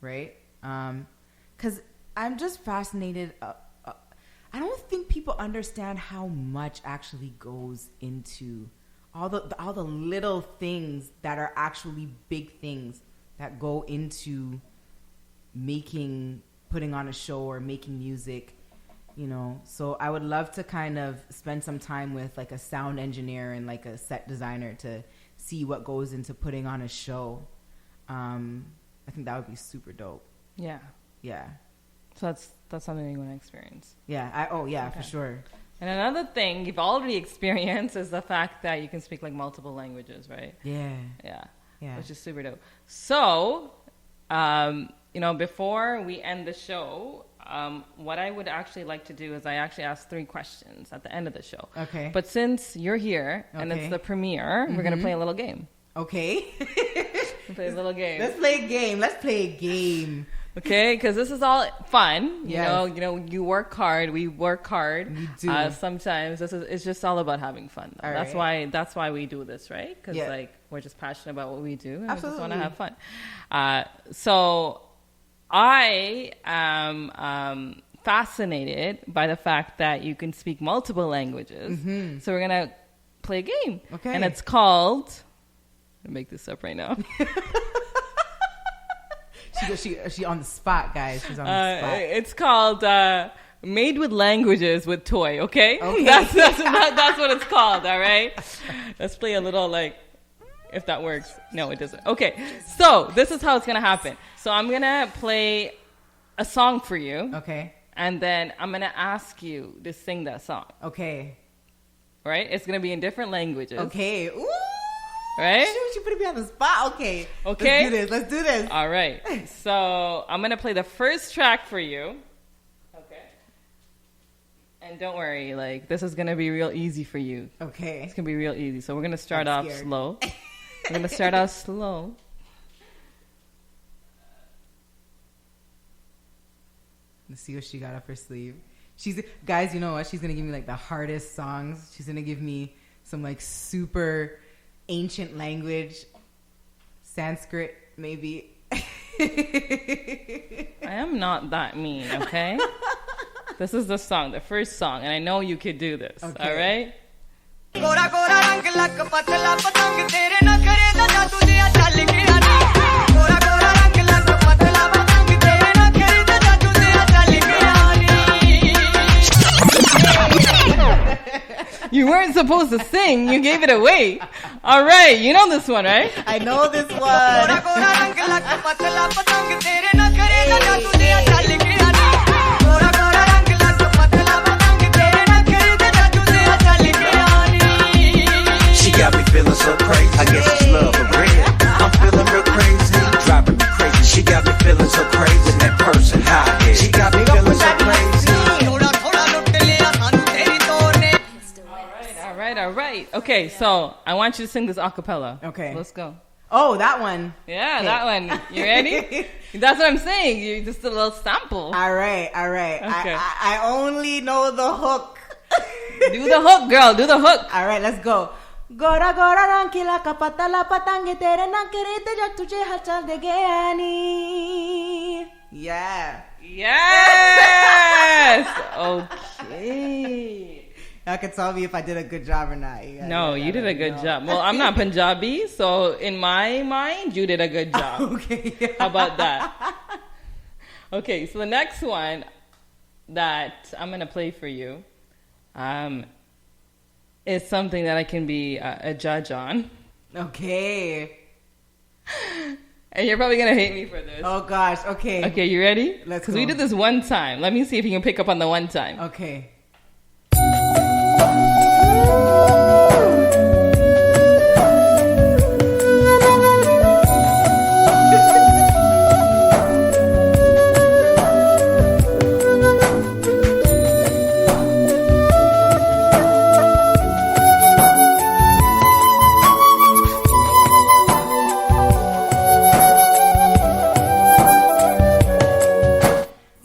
right? Because I'm just fascinated. I don't think people understand how much actually goes into all the little things that are actually big things that go into putting on a show or making music, So I would love to kind of spend some time with like a sound engineer and like a set designer to see what goes into putting on a show. I think that would be super dope. Yeah. Yeah. So that's something you want to experience. Yeah. For sure. And another thing you've already experienced is the fact that you can speak like multiple languages, right? Yeah. Which is super dope. So, before we end the show, what I would actually like to do is I actually ask 3 questions at the end of the show. Okay. But since you're here and it's the premiere, we're going to play a little game. Okay. Play a little game. Let's play a game. Okay, because this is all fun. Yes. You work hard. We work hard. We do. Sometimes it's just all about having fun. Though. That's why we do this, right? Because we're just passionate about what we do, and Absolutely. we just want to have fun. So I am fascinated by the fact that you can speak multiple languages. Mm-hmm. So we're gonna play a game, okay? And it's called. I'm gonna make this up right now. She on the spot, guys. She's on the spot. It's called Made with Languages with Toy, okay? That's what it's called, all right? Let's play a little, if that works. No, it doesn't. Okay, so this is how it's going to happen. So I'm going to play a song for you. Okay. And then I'm going to ask you to sing that song. Okay. Right? It's going to be in different languages. Okay. Ooh. Right? She put me on the spot. Okay. Okay. Let's do this. All right. So I'm going to play the first track for you. Okay. And don't worry, this is going to be real easy for you. Okay. It's going to be real easy. So we're going to start off slow. We're going to start off slow. Let's see what she got up her sleeve. Guys, you know what? She's going to give me the hardest songs. She's going to give me some super ancient language, Sanskrit, maybe. I am not that mean, okay? This is the song, the first song, and I know you could do this, all right? You weren't supposed to sing. You gave it away. All right. You know this one, right? I know this one. She got me feeling so crazy. I guess it's love or red. I'm feeling real crazy. Driving me crazy. She got me feeling so crazy. With that person high. She got me feeling so crazy. All right. Okay, so I want you to sing this a cappella. Okay. So let's go. Oh, that one. Yeah, that one. You ready? That's what I'm saying. You just a little sample. All right. Okay. I only know the hook. Do the hook, girl. Do the hook. All right, let's go. Gora gora rankila kapata la patange tere nankere jak tujhe hachal de gayani. Yeah. Yes. Okay. Y'all can tell me if I did a good job or not. No, you did a good job. Well, I'm not Punjabi, so in my mind, you did a good job. Okay. How about that? Okay, so the next one that I'm going to play for you is something that I can be a judge on. Okay. And you're probably going to hate me for this. Oh, gosh. Okay. Okay, you ready? Let's go. Because we did this one time. Let me see if you can pick up on the one time. Okay.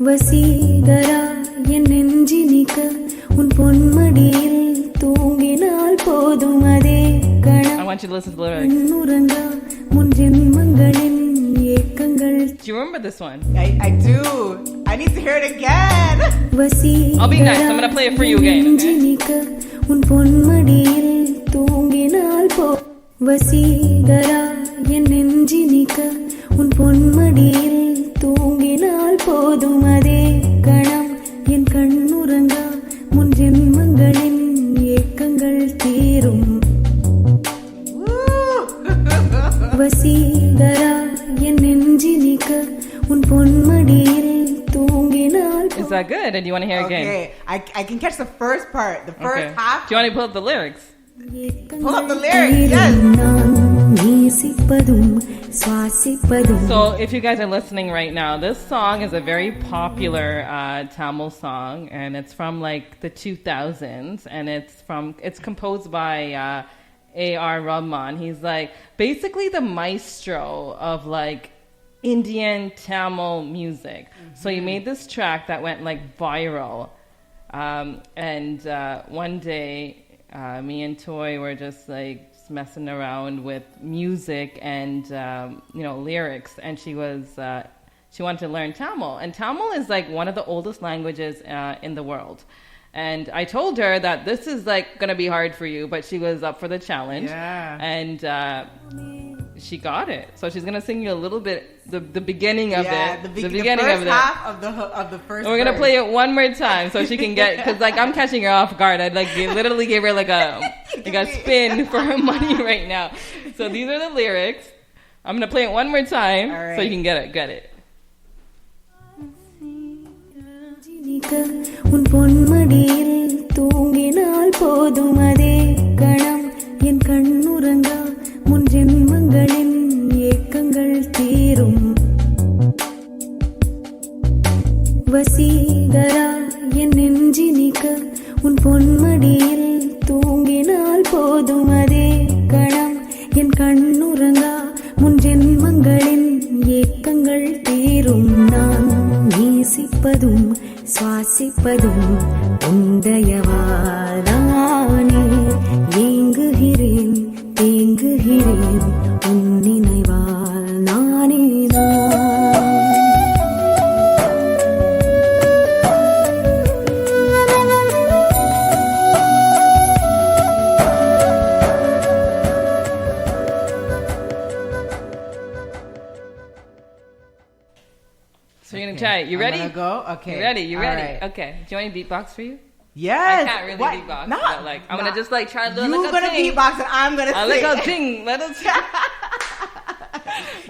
Vaseegara என் நெஞ்சினிக்க உன் பொன்மடியில் தூங்கினால் போதும் அதே கணம். I want you to listen to the lyrics. உன்னுறங்கா முன் ஜென்மங்களின் ஏக்கங்கள். Do you remember this one? I do. I need to hear it again. I'll be nice. I'm going to play it for you again. Okay? உன் பொன்மடியில் தூங்கினால் போ. வசீகரா என் நெஞ்சினிக்க உன் பொன்மடியில் தூங்கினால் போதும் அதே கணம் என் கண்ணுறங்கா முன் ஜென்மங்களின் ஏக்கங்கள் தீரும். வசீகரா என் நெஞ்சினிக்க உன் பொன்மடியில் தூங்கினால். Is that good? And do you want to hear it again? Okay, I can catch the first part. The first half. Do you want to pull up the lyrics? Pull up the lyrics, yes. So if you guys are listening right now, this song is a very popular Tamil song, and it's from like the 2000s, and it's composed by A.R. Rahman. He's like basically the maestro of like Indian Tamil music. So he made this track that went like viral, and one day me and Toy were just like messing around with music and lyrics, and she wanted to learn Tamil, and Tamil is like one of the oldest languages in the world. And I told her that this is like gonna be hard for you, but she was up for the challenge. Yeah. And she got it. So she's gonna sing you a little bit the beginning of it. The beginning of the first half of the first. And we're gonna play it one more time so she can get, because like I'm catching her off guard. I literally gave her like a spin for her money right now. So these are the lyrics. I'm gonna play it one more time so you can get it. உன் பொன்மடியில் தூங்கினால் போதும் அதே கணம் என் கண்ணுறங்கா முன் ஜென்மங்களின் ஏக்கங்கள் தீரும் வசீகரா என் நெஞ்சினிக்க உன் பொன்மடியில் தூங்கினால் போதும் அதே கணம் என் கண்ணுறங்கா முன் ஜென்மங்களின் ஏக்கங்கள் தீரும் நான் நேசிப்பதும் சுவாசிப்பதும் உந்தயவாதானே ஏங்குகிறேன் தேங்குகிறேன் உன் நினைவால் நானே So you're gonna try it. You ready? I'm gonna go. Okay. You ready? Right. Okay. Do you want me to beatbox for you? Yes. I can't really beatbox, but like I'm gonna just like try to do You're like a gonna thing. beatbox and I'm gonna sing. Like a thing. Let us.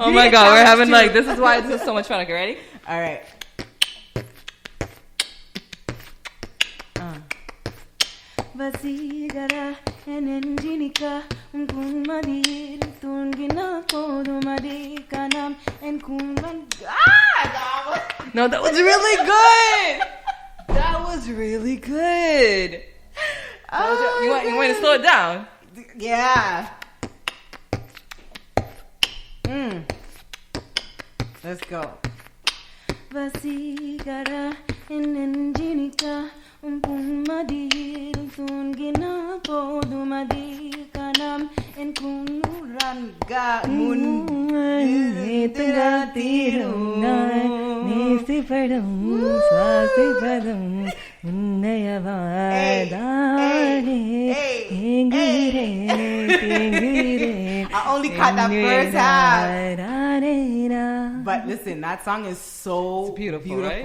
Oh my God, we're having like, this is why this is so much fun. Okay, ready? All right. Vaseegara நெஞ்சினிக்க உன் குன்மதியில் தூங்கினா போதும் அதே கணம் என் குன்மன். No, that was really good. That was really good. You want to slow it down? Yeah. Let's go. Vaseegara நெஞ்சினிக்க உன் பொன்மதியில் தூங்கினா போதும் அதே கணம் என் குன்னுரங்கா முன் தீரும் நேசிப்படும் சுவாசிப்பதும் உன்னையவாதானே தேங்குகிறேன். I only caught that first half. But listen, that song is so beautiful. Right?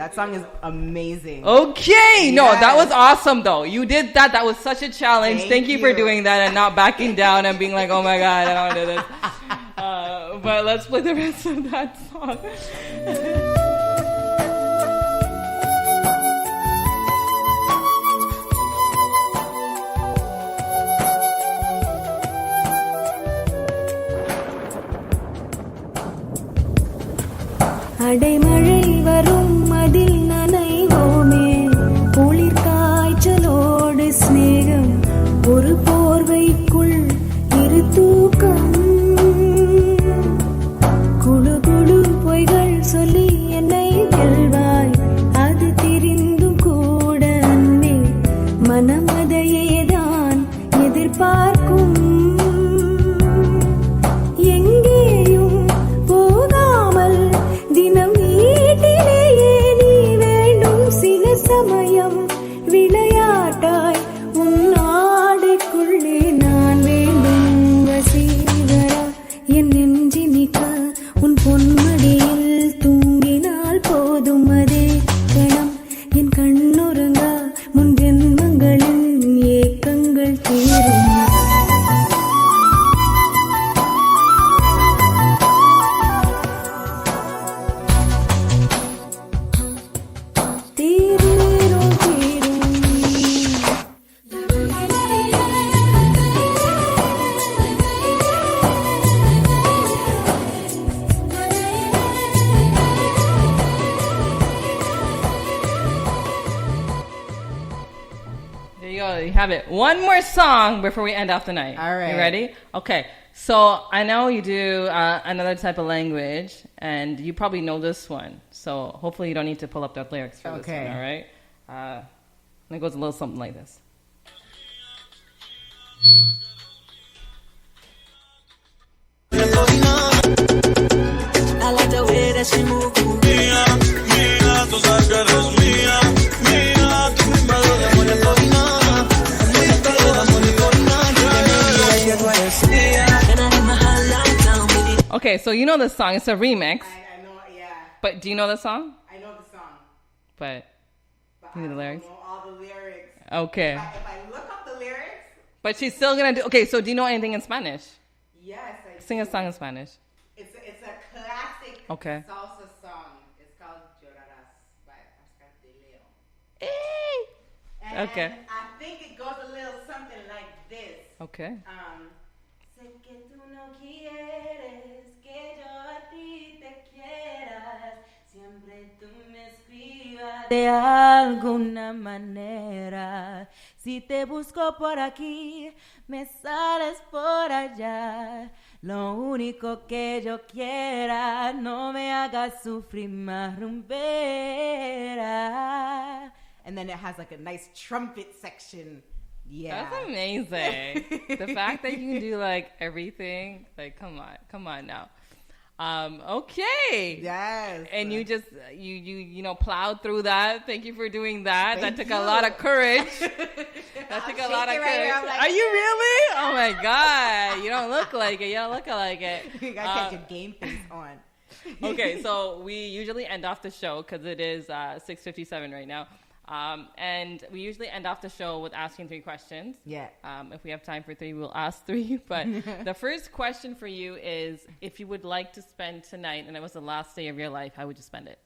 That song is amazing. Okay. No, that was awesome though. You did that. That was such a challenge. Thank you for doing that and not backing down and being like, oh my God, I don't want to do this. But let's play the rest of that song. அடைமழை வரும் அதில் நனைவோமே குளிர் காய்ச்சலோடு சிநேகம் ஒரு போர்வைக்குள் இரு தூக்கம் குழு குழு பொய்கள் சொல்லி என்னை வெல்வாய் அது தெரிந்தும் கூட அன்பே மனம் அதையேதான் எதிர்பார்க்கும் எங்கேயும் போகாமல் தினம் வீட்டிலேயே you have it. One more song before we end off the night. All right. You ready? Okay. So I know you do another type of language, and you probably know this one. So hopefully you don't need to pull up the lyrics for this one, all right? And it goes a little something like this. I like the way that she move. Mía, mía, tú sabes que eres mía, mía, tú me invades de amor y coordinada. Mía, tú eres mía, and I need my highlight down with it. Okay, so you know the song. It's a remix. I know, yeah. But do you know the song? I know the song. But you know the lyrics? I know all the lyrics. Okay. If I look up the lyrics. But she's still going to do... Okay, so do you know anything in Spanish? Yes, I do. Sing a song in Spanish. It's a classic Okay. salsa song. It's called Llorarás by Oscar de Leon. And Okay. I think it goes a little something like this. Okay. Sé que tú no quieres que yo a ti te quieras. Siempre tú me escribas de alguna manera. Si te busco por aquí, me sales por allá. Lo único que yo quiera, no me hagas sufrir más rumbera. And then it has like a nice trumpet section. Yeah. That's amazing. The fact that you can do like everything, like come on now. Okay. Yes. And you just you know plowed through that. Thank you for doing that. Thank that took you. a lot of courage. That took a lot of courage. Like, are you really? Oh my God. You don't look like it. You don't look like it. You gotta get your game face on. Okay, so we usually end off the show because it is 6:57 right now. And we usually end off the show with asking 3 questions. Yeah. If we have time for 3, we'll ask 3. But the first question for you is, if you would like to spend tonight, and it was the last day of your life, how would you spend it?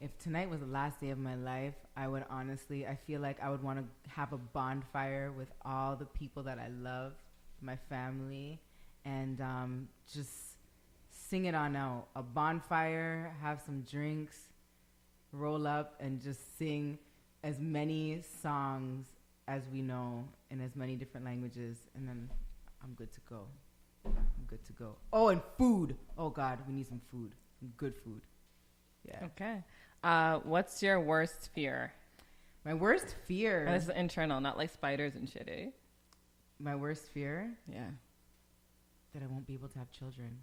If tonight was the last day of my life, I feel like I would want to have a bonfire with all the people that I love, my family, and just sing it on out. A bonfire, have some drinks, roll up and just sing as many songs as we know in as many different languages, and then I'm good to go. Oh, and food. Oh God, we need some food. Some good food. Yeah. Okay. What's your worst fear? My worst fear. And this is internal, not like spiders and shit, eh? My worst fear? Yeah. That I won't be able to have children.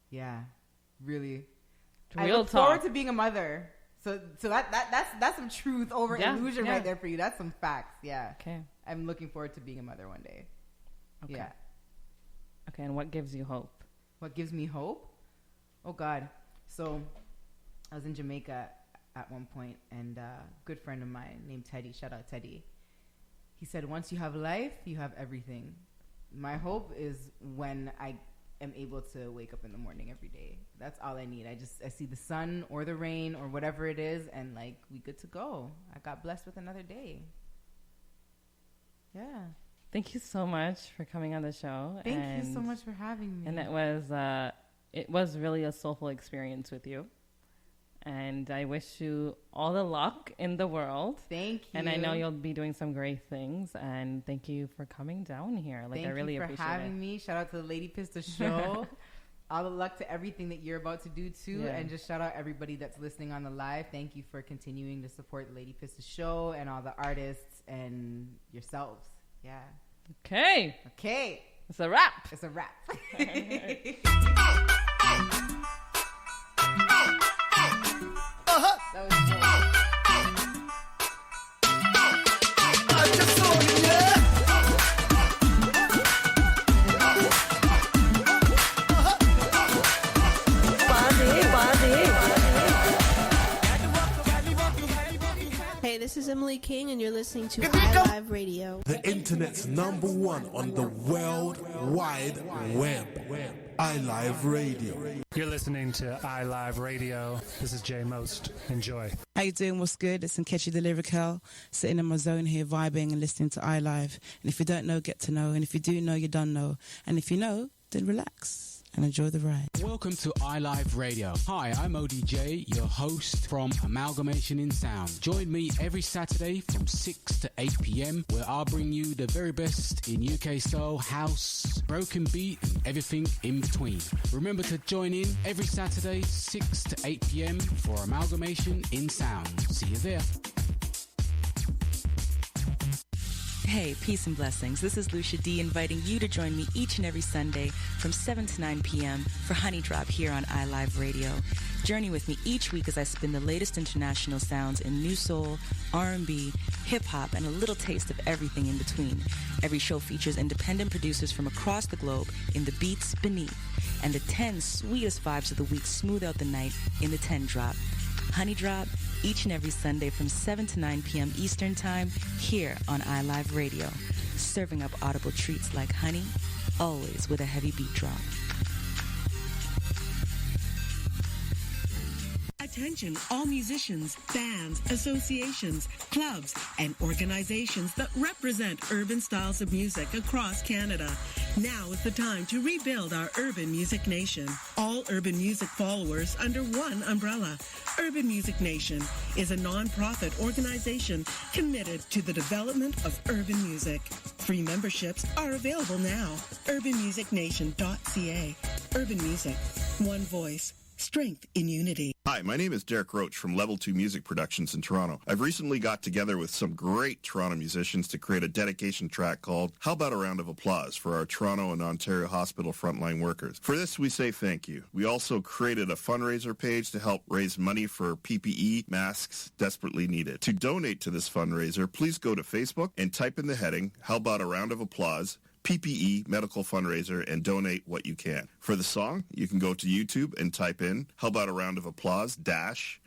Yeah. Really. I look forward to being a mother. So that's some truth over illusion right there for you. That's some facts. Yeah. Okay. I'm looking forward to being a mother one day. Okay. Yeah. Okay, and what gives you hope? What gives me hope? Oh God. So I was in Jamaica at one point, and a good friend of mine named Teddy, shout out Teddy, he said, once you have life, you have everything. My hope is when I am able to wake up in the morning every day. That's all I need. I see the sun or the rain or whatever it is, and like we good to go. I got blessed with another day. Yeah. Thank you so much for coming on the show. Thank you so much for having me. And it was really a soulful experience with you. And I wish you all the luck in the world. Thank you. And I know you'll be doing some great things. And thank you for coming down here. Like, I really appreciate it. Thank you for having me. Shout out to the Lady Pista Show. All the luck to everything that you're about to do too. Yeah. And just shout out everybody that's listening on the live. Thank you for continuing to support the Lady Pista Show and all the artists and yourselves. Yeah. Okay. It's a wrap. That was Hey, this is Emily King, and you're listening to iLive Radio. The internet's #1 on the World Wide Web. iLive Radio. You're listening to iLive Radio. This is Jay Most. Enjoy. How you doing? What's good? It's Nkechi the Lyrical, sitting in my zone here, vibing and listening to iLive. And if you don't know, get to know. And if you do know, you don't know. And if you know, then relax. and enjoy the ride. Welcome to iLive Radio. Hi, I'm ODJ, your host from Amalgamation in Sound. Join me every Saturday from 6 to 8 p.m. where I'll bring you the very best in UK soul, house, broken beat, and everything in between. Remember to join in every Saturday, 6 to 8 p.m. for Amalgamation in Sound. See you there. Hey, peace and blessings. This is Lucia D inviting you to join me each and every Sunday from 7 to 9 p.m. for Honey Drop here on iLive Radio. Journey with me each week as I spin the latest international sounds in new soul, R&B, hip-hop, and a little taste of everything in between. Every show features independent producers from across the globe in the beats beneath, and the 10 sweetest vibes of the week smooth out the night in the 10 Drop. Honey Drop, each and every Sunday from 7 to 9 p.m. Eastern Time, here on iLive Radio. Serving up audible treats like honey, always with a heavy beat drop. Attention, all musicians, bands, associations, clubs, and organizations that represent urban styles of music across Canada. Now is the time to rebuild our urban music nation. All urban music followers under one umbrella. Urban Music Nation is a non-profit organization committed to the development of urban music. Free memberships are available now. urbanmusicnation.ca. Urban Music. One voice. Strength in unity. Hi, my name is Derek Roach from Level 2 Music Productions in Toronto. I've recently got together with some great Toronto musicians to create a dedication track called How About a Round of Applause for our Toronto and Ontario Hospital frontline workers. For this, we say thank you. We also created a fundraiser page to help raise money for PPE masks desperately needed. To donate to this fundraiser, please go to Facebook and type in the heading, How About a Round of Applause, PPE Medical Fundraiser, and donate what you can. For the song, you can go to YouTube and type in, How About a Round of Applause,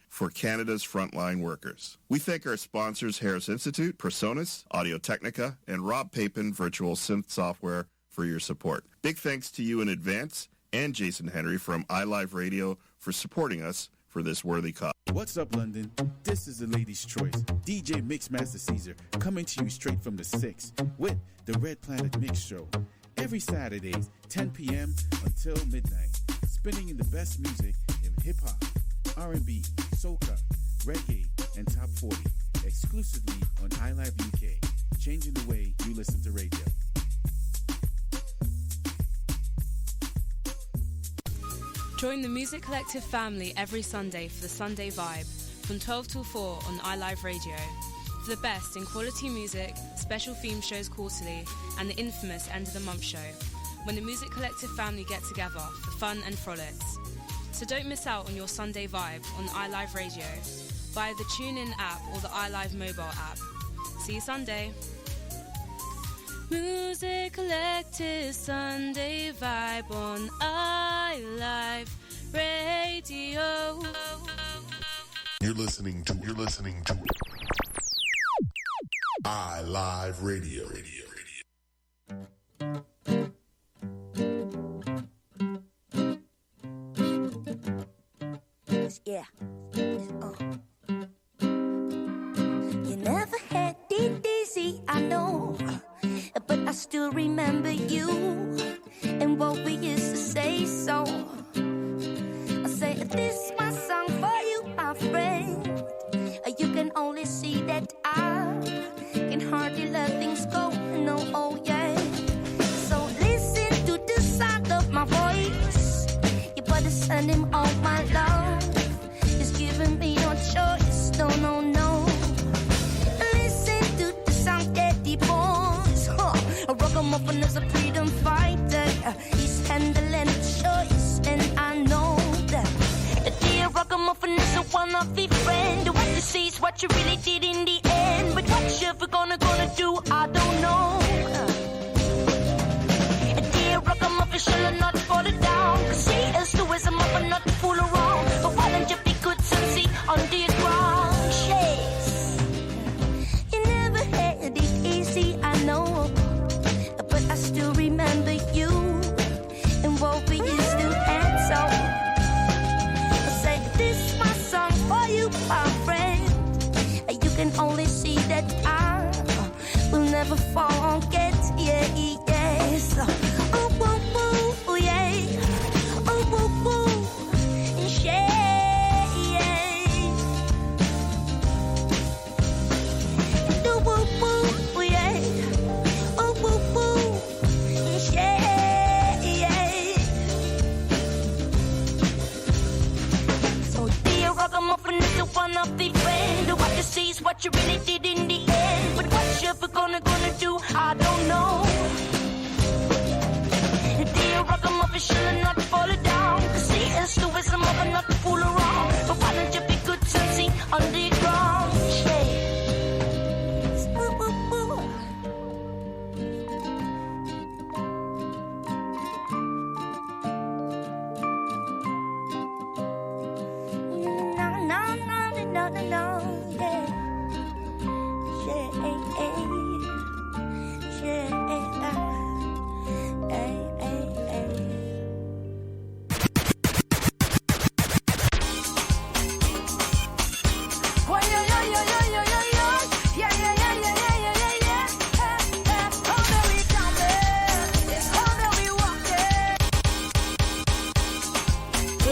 for Canada's Frontline Workers. We thank our sponsors, Harris Institute, Personas, Audio-Technica, and Rob Papin Virtual Synth Software for your support. Big thanks to you in advance, and Jason Henry from iLive Radio for supporting us for this worthy cause. What's up, London? This is the Lady's Choice, DJ Mixmaster Caesar, coming to you straight from the 6 with the Red Planet Mix Show. Every Saturdays, 10 p.m. until midnight, spinning in the best music in hip-hop, R&B, soca, reggae, and top 40, exclusively on iLive UK, changing the way you listen to radio. Join the Music Collective family every Sunday for the Sunday Vibe from 12 till 4 on iLive Radio. For the best in quality music, special theme shows quarterly, and the infamous End of the Month show, when the Music Collective family get together for fun and frolics. So don't miss out on your Sunday Vibe on iLive Radio via the TuneIn app or the iLive mobile app. See you Sunday. Music Collective Sunday Vibe on iLive Radio. You're listening to iLive Radio. Yeah. You never had it easy, I know, but I still remember you and what we used to say. So I say, this my song for you, my friend. You can only see that I can hardly let things go. No, oh yeah. So listen to the sound of my voice. You better send him all my love. He's giving me no choice. No, no, no. Listen to the sound that he boys. A ragamuffin is a freedom fighter. He's handling the choice, and I know that. The dear ragamuffin is a one-of-a friend. What you see is what you really did in the end. But what you ever gonna do, I don't know. A dear ragamuffin shall not fall down. Cause he is the wisdom of a not to fool around. But why don't you be good and see on the ground? Yes. You never had it easy, I know. But I still remember you and what we used to have. So I say, this is my song for you, my friend. You can only see that I will never forget. Yeah, yes. Oh, oh, oh, yeah. to see is what you really did in the end. But what you ever gonna do, I don't know. Dear ragamuffin, shall not fall down. See, it's the wisdom of not to fool around. But why don't you be good to see underground? Yeah.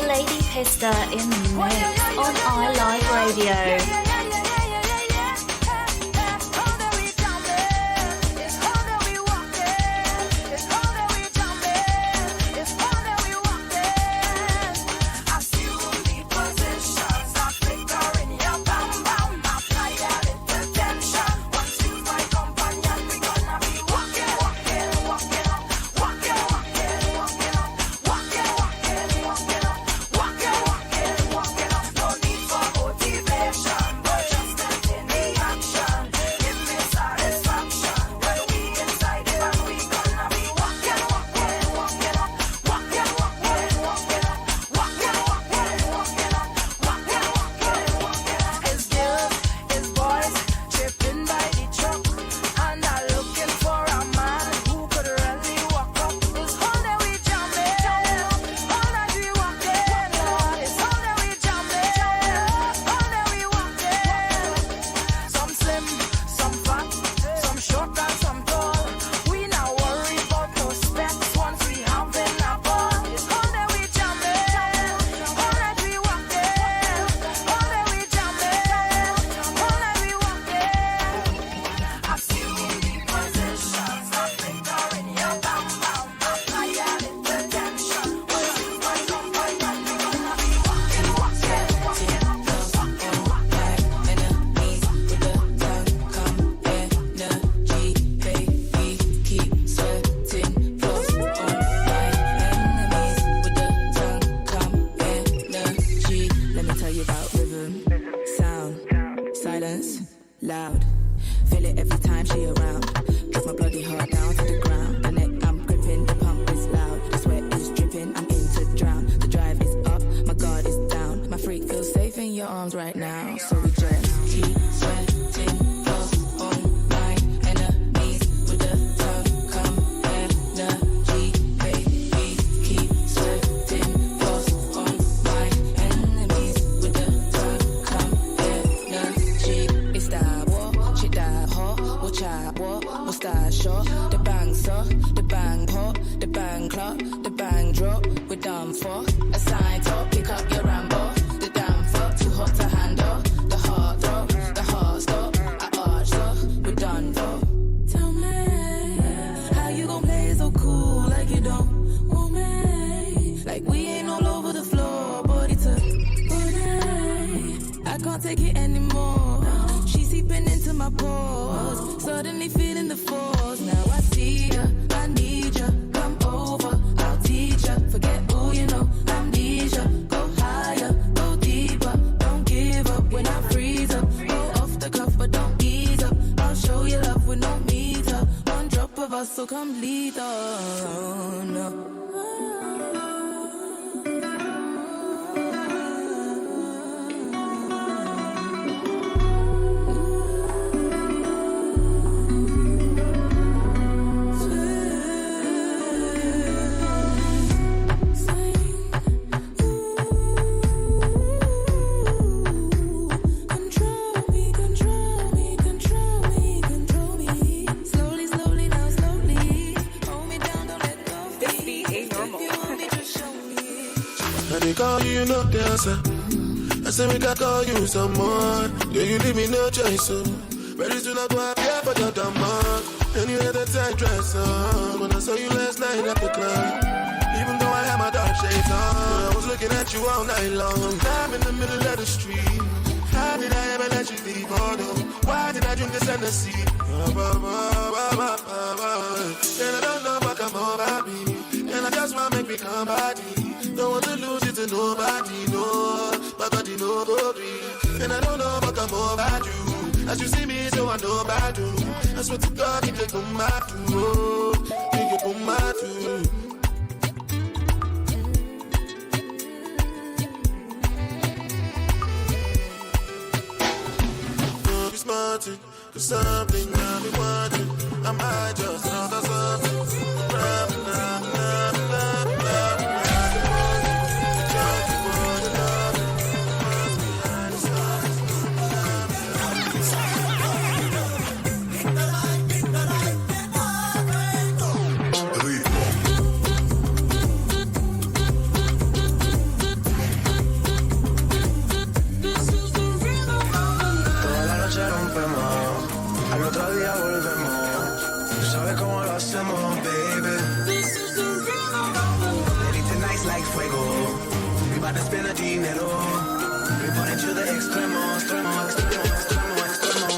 Lady Pista in the mix on iLive Radio. So come lead on. Call you no dancer. I say we can call you some more. Yeah, you leave me no choice. So very soon I go appear for your demand. And you had a tight dress on when I saw you last night at the club. Even though had my dark shades on. I was looking at you all night long. I'm in the middle of the street. How did I ever let you leave? Oh no, why did I drink this Hennessy? And I don't know what come over me, and I just want to make me come body. Don't want to lose it to nobody, no. My body no go free, and I don't know what come over you. As you see me, so I know about you. I swear to God, you can come back to, oh, you can come back to. Smarting, cause something I've been wondering. I might just know the something. Spend a dinero. We put it to the extremo, extremo, extremo, extremo, extremo.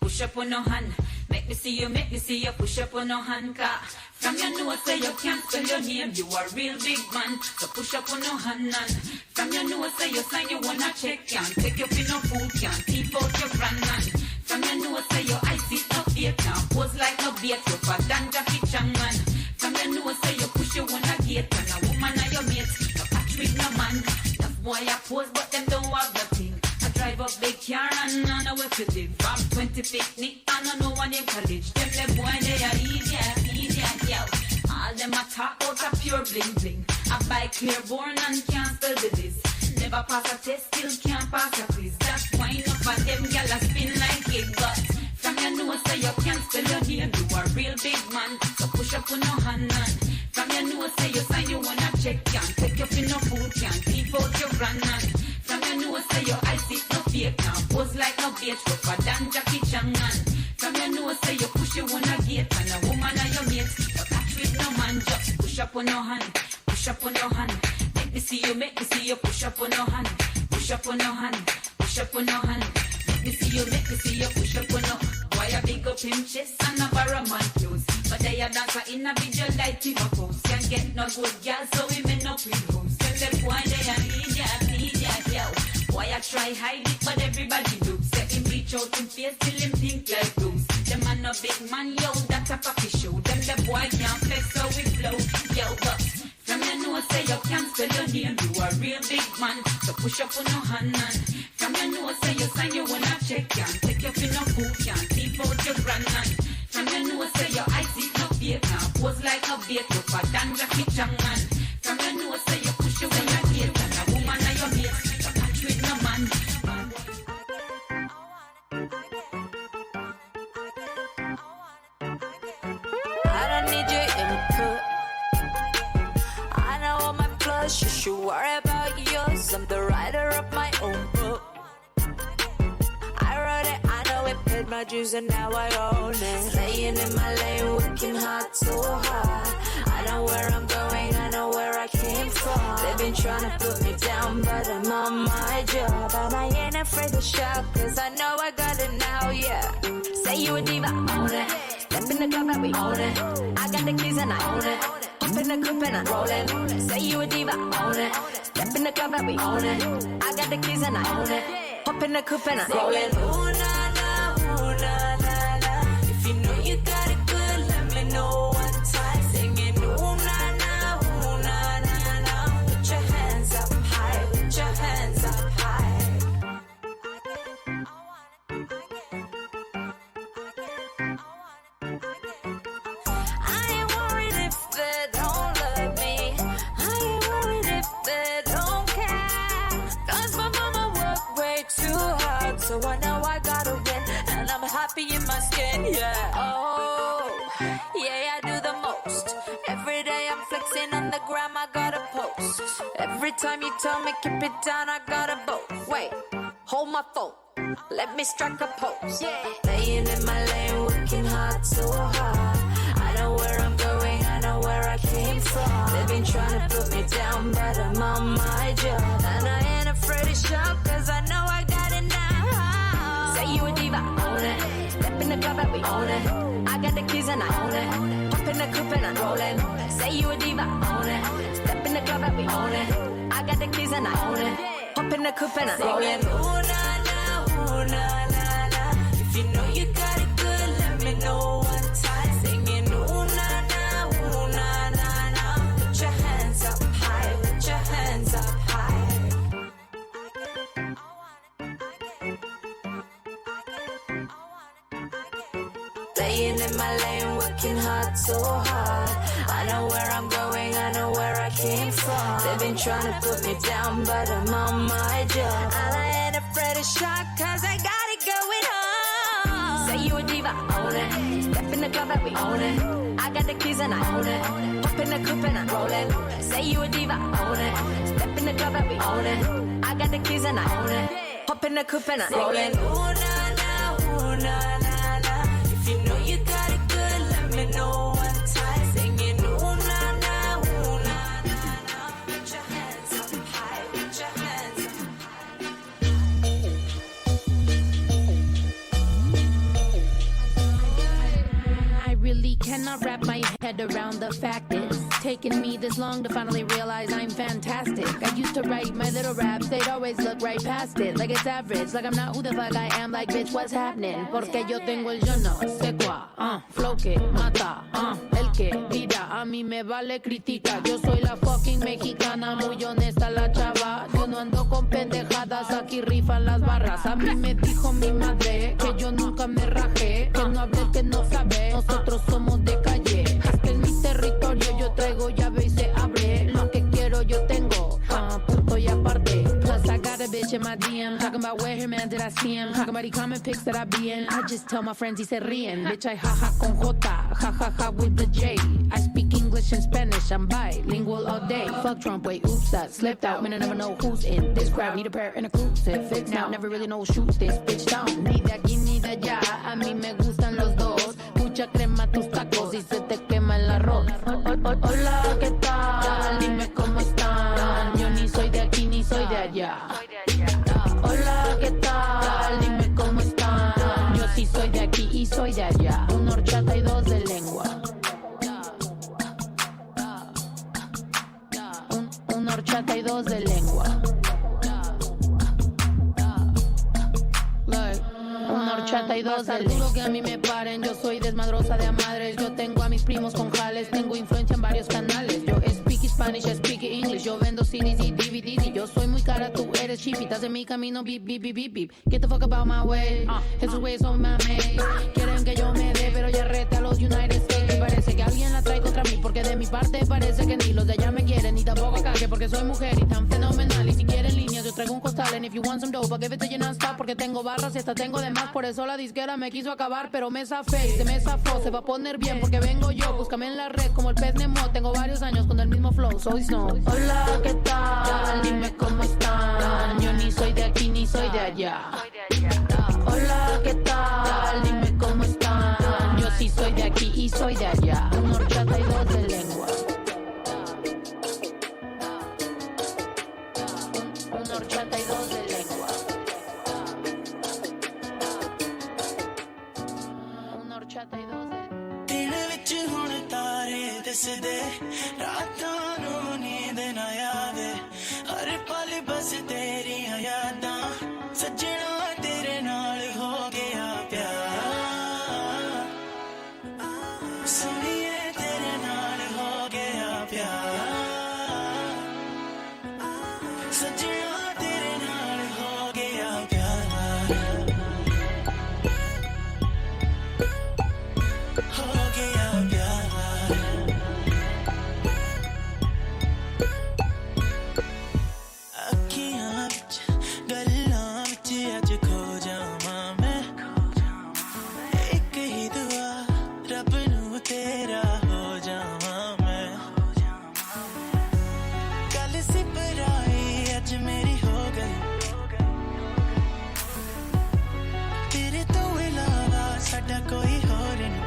Push up on no hand, make me see you push up on no hand car. From your nose say you can't spell your name, you are real big man. So push up on no hand and from your nose say you sign you wanna check, can't take your pin no food, can't keep out your brand man. From your nose say your eyes is no fake, can't pose like no bait, you for than Jackie Chan man. From your nose say you push you wanna get, and a woman are your mate, no catch with no man. Enough boy I pose but them don't have the thing. I drive up big car and I know where to live. From 20 picnic and I know one in college. Them the boy they are idiot, yo. All them a talk out a pure bling bling. I buy Clearborn and can't spell the list. Never pass a test, still can't pass a quiz. That's why enough of them gyal a spin like it. But from your nose say you can't spell your name, you a real big man. So push up on no hand and from your nose say you sign you wanna check, can't take your pin no food, can't keep out your brand man. From your nose say your eyes is no fake, now pose like no bait, rougher than Jackie Chan man. From your nose say you push you wanna get, and a woman are your mate, you catch with no man. Just push up on your hand, push up on your hand. Make me see you push up on your hand, push up on your hand, push up on your hand. Make me see you push up on your. Boy a big up him chest and a borrow man clothes, but they a dancer in a video like him a pose. Can't get no good girl, so we men up with homes. Tell them boy they a idiot, yo. Boy I try hide it, but everybody looks. Let him reach out him face till him think like blues. Them man no big man, yo, that's a papi show. Them the boy can't flex so we flow, yo. But from your nose say you can't spell your name, you a real big man. So push up on no hand and from your nose say you sign you wanna check, can't take your pin no food, can't keep out your brand man. From your nose say your eyes is no fake, now pose like a bait, rougher than Jackie Chan man. From your nose say you push you when you get, and a woman are your mate, you catch with no man. I don't need your input. I know all my flaws, you should worry about yours. I'm the writer of my own book. I wrote it, I know it, paid my dues and now I own it. Staying in my lane, working hard, so hard. I know where I'm going, I know where I came from. They've been trying to put me down, but I'm on my job. And I ain't afraid to shout, cause I know I got it now, yeah. Say you a diva, own it. Step in the club and we own it. I got the keys and I own it. Hop in the coupe and I'm rolling. Say you a diva, own it. Step in the club and we own it. I got the keys and I own it. Hop in the coupe and I'm rolling. Ooh, na, na, ooh, na, na, na. If you know you got it good, let me know one time. Singing, ooh, na, na, ooh, na, na, na. Put your hands up high, put your hands up high. I ain't worried if they don't love me. I ain't worried if they don't care. Cause my mama worked way too hard, so I know I gotta win. And I'm happy in my skin, yeah. Oh, yeah, I do the most. Every day I'm flexing on the gram, I gotta post. Every time you tell me keep it down, I gotta boast. Wait, hold my phone. Let me strike a pose. Yeah. Staying in my lane, working hard, so hard. I know where I'm going, I know where I came from. They've been trying to put me down, but I'm on my job. And I ain't afraid to shout, cause I know I got it now. Say you a diva, own it. Step in the club and we own it. I got the keys and I own it. Hop in the coupe and I'm rolling. Say you a diva, own it. Step in the club and we own it. I got the keys and I own it. Hop in the coupe and I'm rolling. Ooh, na, na, ooh, na, na, na. If you know you got it good, let me know one time. Singing, ooh, na, na, ooh, na, na, na. Put your hands up high, put your hands up high. Staying in my lane, working hard, so hard. I know where I'm going, I know where I came from. They've been trying to put me down, but I'm on my job. And I ain't afraid to shout, cause I got it going on. Say you a diva, own it. Step in the club and we own it. I got the keys and I own it. Hop in the coupe and I'm rolling. Say you a diva, own it. Step in the club and we own it. I got the keys and I own it. Hop in the coupe and I'm rolling. Ooh, na, na, ooh, na, na, na. If you know you got it good, let me know one time. Singing, ooh, na, na, ooh, na, na, na. Put your hands up high, put your hands up high. cannot wrap my head around the fact it's taken me this long to finally realize I'm fantastic. I used to write my little raps, they'd always look right past it, like it's average, like I'm not who the fuck I am, like bitch what's happening, porque yo tengo el yo no sé cuá, flow que mata, el que tira, a mí me vale critica, yo soy la fucking mexicana, muy honesta la chava, yo no ando con pendejadas, aquí rifan las barras, a mí me dijo mi madre que yo nunca me rajé, que no hable el que no sabe, nosotros somos de calle, este es mi territorio, yo traigo llave y se abre, lo que quiero yo tengo, punto y aparte, plus I got a bitch in my DM, talking about where her man did I see him, talking about he comment pics that I be in, I just tell my friends y se ríen, bitch I jaja con J, jajaja with the J, I speak English and Spanish, I'm bilingual all day, fuck Trump, wait, oops, that slipped out, man I never know who's in this crowd, need a prayer and a crucifix, now never really know shoot this bitch down, ni de aquí ni de allá, a mí me gustan los dos, mucha crema tus tacos y se te quema el arroz, hola, ¿qué tal? Dime cómo están, yo ni soy de aquí ni soy de allá, hola, ¿qué tal? Dime cómo están, yo sí soy de aquí y soy de allá, una horchata y dos de lengua, una horchata y dos de lengua, una horchata y dos de lengua, que a mí me paren, yo soy desmadrosa de a madres, yo tengo a mis primos con jales, tengo influencia en varios canales, yo speak Spanish, I speak English, yo vendo CDs y DVDs y yo soy muy cara, tú eres cheap, estás en mi camino, beep, beep, beep, beep, beep, get the fuck about my way, esos güeyes son mame, quieren que yo me dé, pero ya rete a los United States, y parece que alguien la trae contra mí, porque de mi parte parece que ni los de allá me quieren, ni tampoco cague, porque soy mujer y tan fenomenal, y si quieren líneas yo traigo un costal, and if you want some dope, I'll give it to you non-stop, porque tengo barras y hasta tengo de más, por eso la disquera me quiso acabar, pero me zafé y se me zafó, se va a poner bien, porque vengo yo, búscame en la red como el pez Nemo, tengo varios años con el mismo flow, soy Snow, hola, ¿qué tal? Dime cómo están, yo ni soy de aquí ni soy de allá, hola, ¿qué tal? Dime cómo están, yo sí soy de aquí y soy de allá, una horchata y dos de lengua, una horchata y dos de lengua, una horchata y dos de ਦਿਨ ਵਿੱਚ ਹੁਣ ਤਾਰੇ ਦਿਸਦੇ ਰਾਤਾਂ ਨੂੰ ਨੀਂਦ ਨਾ ਆਵੇ ਹਰ ਪਲ ਬਸ ਤੇਰੀਆਂ ਯਾਦਾਂ ਸੱਜਣਾ ਤੇਰੇ ਨਾਲ ਹੋ ਗਿਆ ਪਿਆਰ ਸੁਣੀਏ ਤੇਰੇ ਨਾਲ ਹੋ ਗਿਆ ਪਿਆਰ ਸੱਜਣਾ ਤੇਰੇ ਨਾਲ ਹੋ ਗਿਆ ਪਿਆਰ ਹੋ ਗਿਆ ਪਿਆਰ ਅੱਖੀਆਂ ਵਿੱਚ ਗੱਲਾਂ ਵਿੱਚ ਅੱਜ ਖੋ ਜਾਵਾਂ ਮੈਂ ਇੱਕ ਹੀ ਦੁਆ ਰੱਬ ਨੂੰ ਤੇਰਾ ਹੋ ਜਾਵਾਂ ਮੈਂ ਕੱਲ ਸਿਪਰਾਈ ਅੱਜ ਮੇਰੀ ਹੋ ਗਈ ਤੇਰੇ ਤੋਂ ਇਲਾਵਾ ਸਾਡਾ ਕੋਈ ਹੋਰ ਨਹੀਂ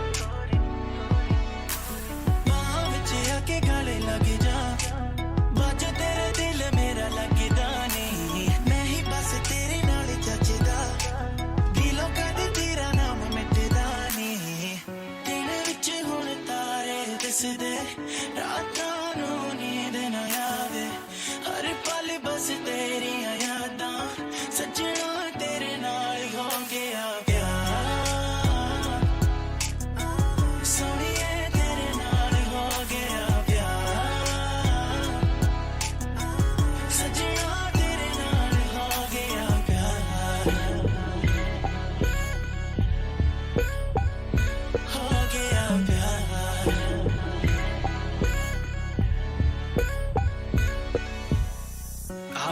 के गले लग जा बाज तेरे दिल मेरा लगदा नहीं मैं ही बस तेरे नाल जचदा दिलों कद तेरा नाम मिटदा नहीं दिन विच हुण तारे दिसदे रातां नूं नींद ना आवे हर पल बस तेरियां यादां सजना तेरे नाल हो गया प्यार सोनिए तेरे नाल हो गया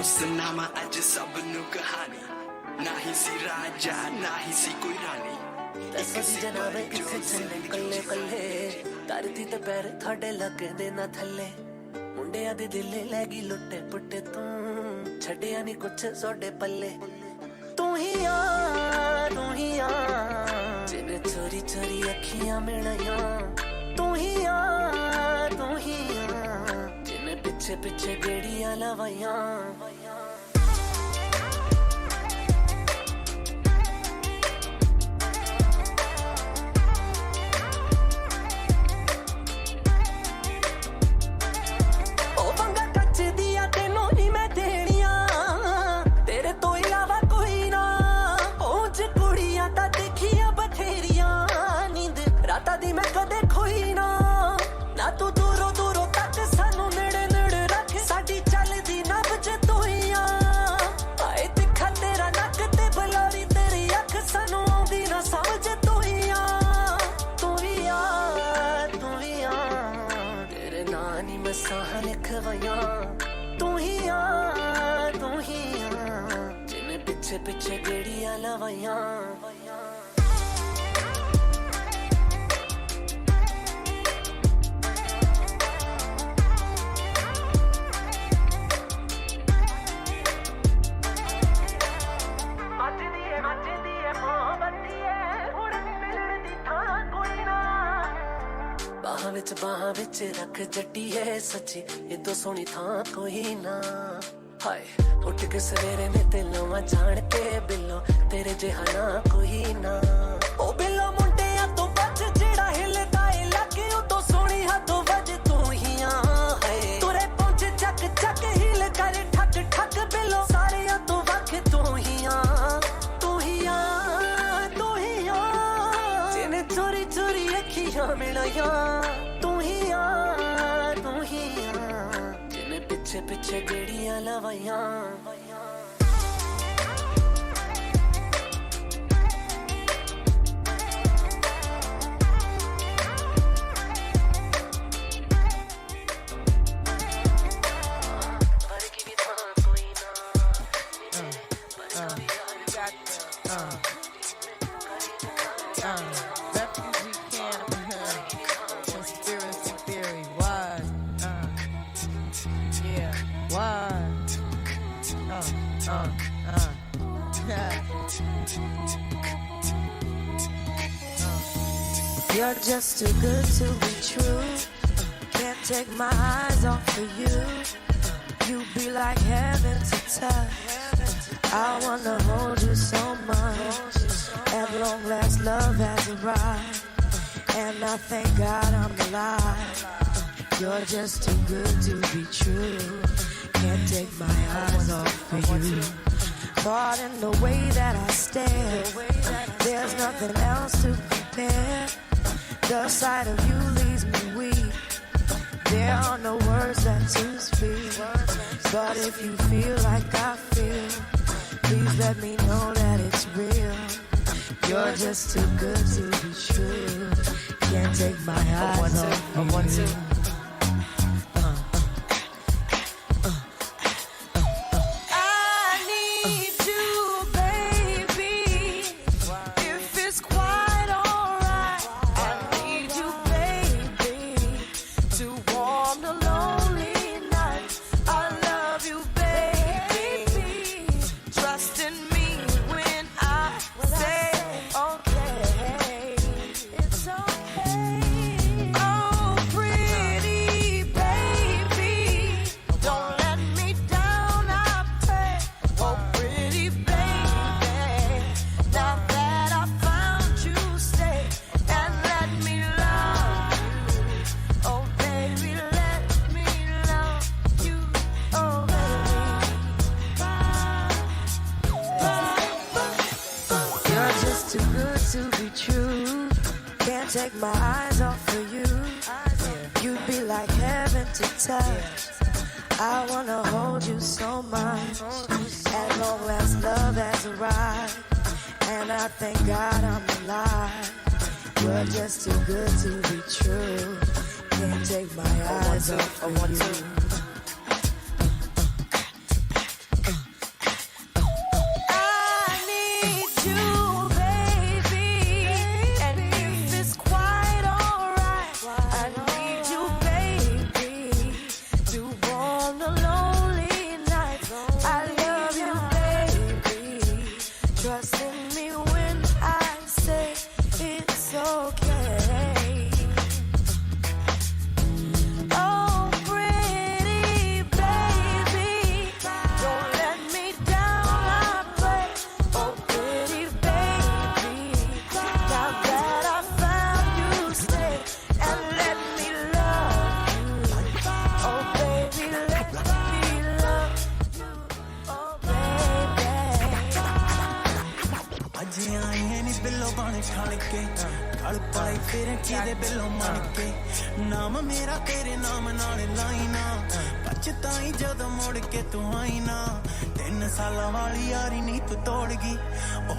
ਸੁਨਾਮਾ ਅੱਜ ਸਭ ਨੂੰ ਕਹਾਣੀ ਨਾ ਹੀ ਸੀ ਰਾਜਾ ਨਾ ਹੀ ਸੀ ਕੋਈ ਰਾਣੀ ਤਸੀ ਜਨਾਬੇ ਕਿੱਥੇ ਚੱਲੇ ਕੱਲੇ ਕੱਲੇ ਧਰਤੀ ਤੇ ਪੈਰ ਤੁਹਾਡੇ ਲੱਗਦੇ ਨਾ ਥੱਲੇ ਮੁੰਡਿਆਂ ਦੇ ਦਿਲੇ ਲੈ ਗਈ ਲੁੱਟੇ ਪੁੱਟੇ ਤੂੰ ਛੱਡਿਆ ਨਹੀਂ ਕੁਛ ਸੋਡੇ ਪੱਲੇ ਤੂੰ ਹੀ ਆ ਜਿਨੇ ਚੋਰੀ ਚੋਰੀ ਅੱਖੀਆਂ ਮਿਲਾਈਆਂ ਤੂੰ ਹੀ ਆ ਜਿਨੇ ਪਿੱਛੇ ਪਿੱਛੇ ਗੇੜੀਆਂ ਲਵਾਈਆਂ ਨੀ ਮੈਂ ਸਾਹ ਲਿਖਵਾਇਆ ਤੂੰ ਹੀ ਆ ਜਿਨੇ ਪਿੱਛੇ ਪਿੱਛੇ ਗੇੜੀਆਂ ਲਵਾਈਆਂ ਬਾਹਾਂ ਵਿੱਚ ਰੱਖ ਜੱਟੀਏ ਸੱਚੀ ਇਦੋਂ ਸੋਹਣੀ ਥਾਂ ਕੋਈ ਨਾ ਹਾਏ ਉੱਠ ਕੇ ਸਵੇਰੇ ਨੇ ਤੇ ਲਵਾਂ ਜਾਣ ਕੇ ਬਿੱਲੋ ਤੇਰੇ ਜਿਹਾ ਨਾ ਕੋਈ ਨਾ ਉਹ ਬਿੱਲੋ ਮੁੰਡਿਆਂ ਤੋਂ ਬੱਜ ਜਿਹੜਾ ਹਿੱਲਦਾ ਏ ਲੱਗੇ ਉਦੋਂ ਸੋਹਣੀ ਹੱਥੋਂ ਵੱਜ ਤੂੰ ਹੀ ਆ ਹਾਏ ਤੁਰੇ ਪਹੁੰਚ ਚੱਕ ਚੱਕ ਹਿੱਲ ਕਰ ਠੱਕ ਠੱਕ ਬਿੱਲੋ ਸਾਰਿਆਂ ਤੋਂ ਵੱਖ ਤੂੰ ਹੀ ਆ ਜਿਹਨੇ ਚੋਰੀ ਚੋਰੀ ਅੱਖੀਆਂ ਮਿਲਾਈਆਂ ਪਿੱਛੇ ਪਿੱਛੇ ਗੇੜੀਆਂ ਲਵਾਈਆਂ You're just too good to be true. Can't take my eyes off of you. You be like heaven to touch. I wanna hold you so much. At long last, love has arrived, and I thank God I'm alive. You're just too good to be true. Can't take my eyes off of you. Caught in the way that I stare. There's nothing else to compare. The sight of you leaves me weak. There are no words left to speak. But if you feel like I feel, please let me know that it's real. You're just too good to be true. Can't take my eyes off you. Take my eyes off of you. You'd be like heaven to touch. I wanna hold you so much. At long last, love has arrived, and I thank God I'm alive. You're just too good to be true. Can't take my eyes off of you.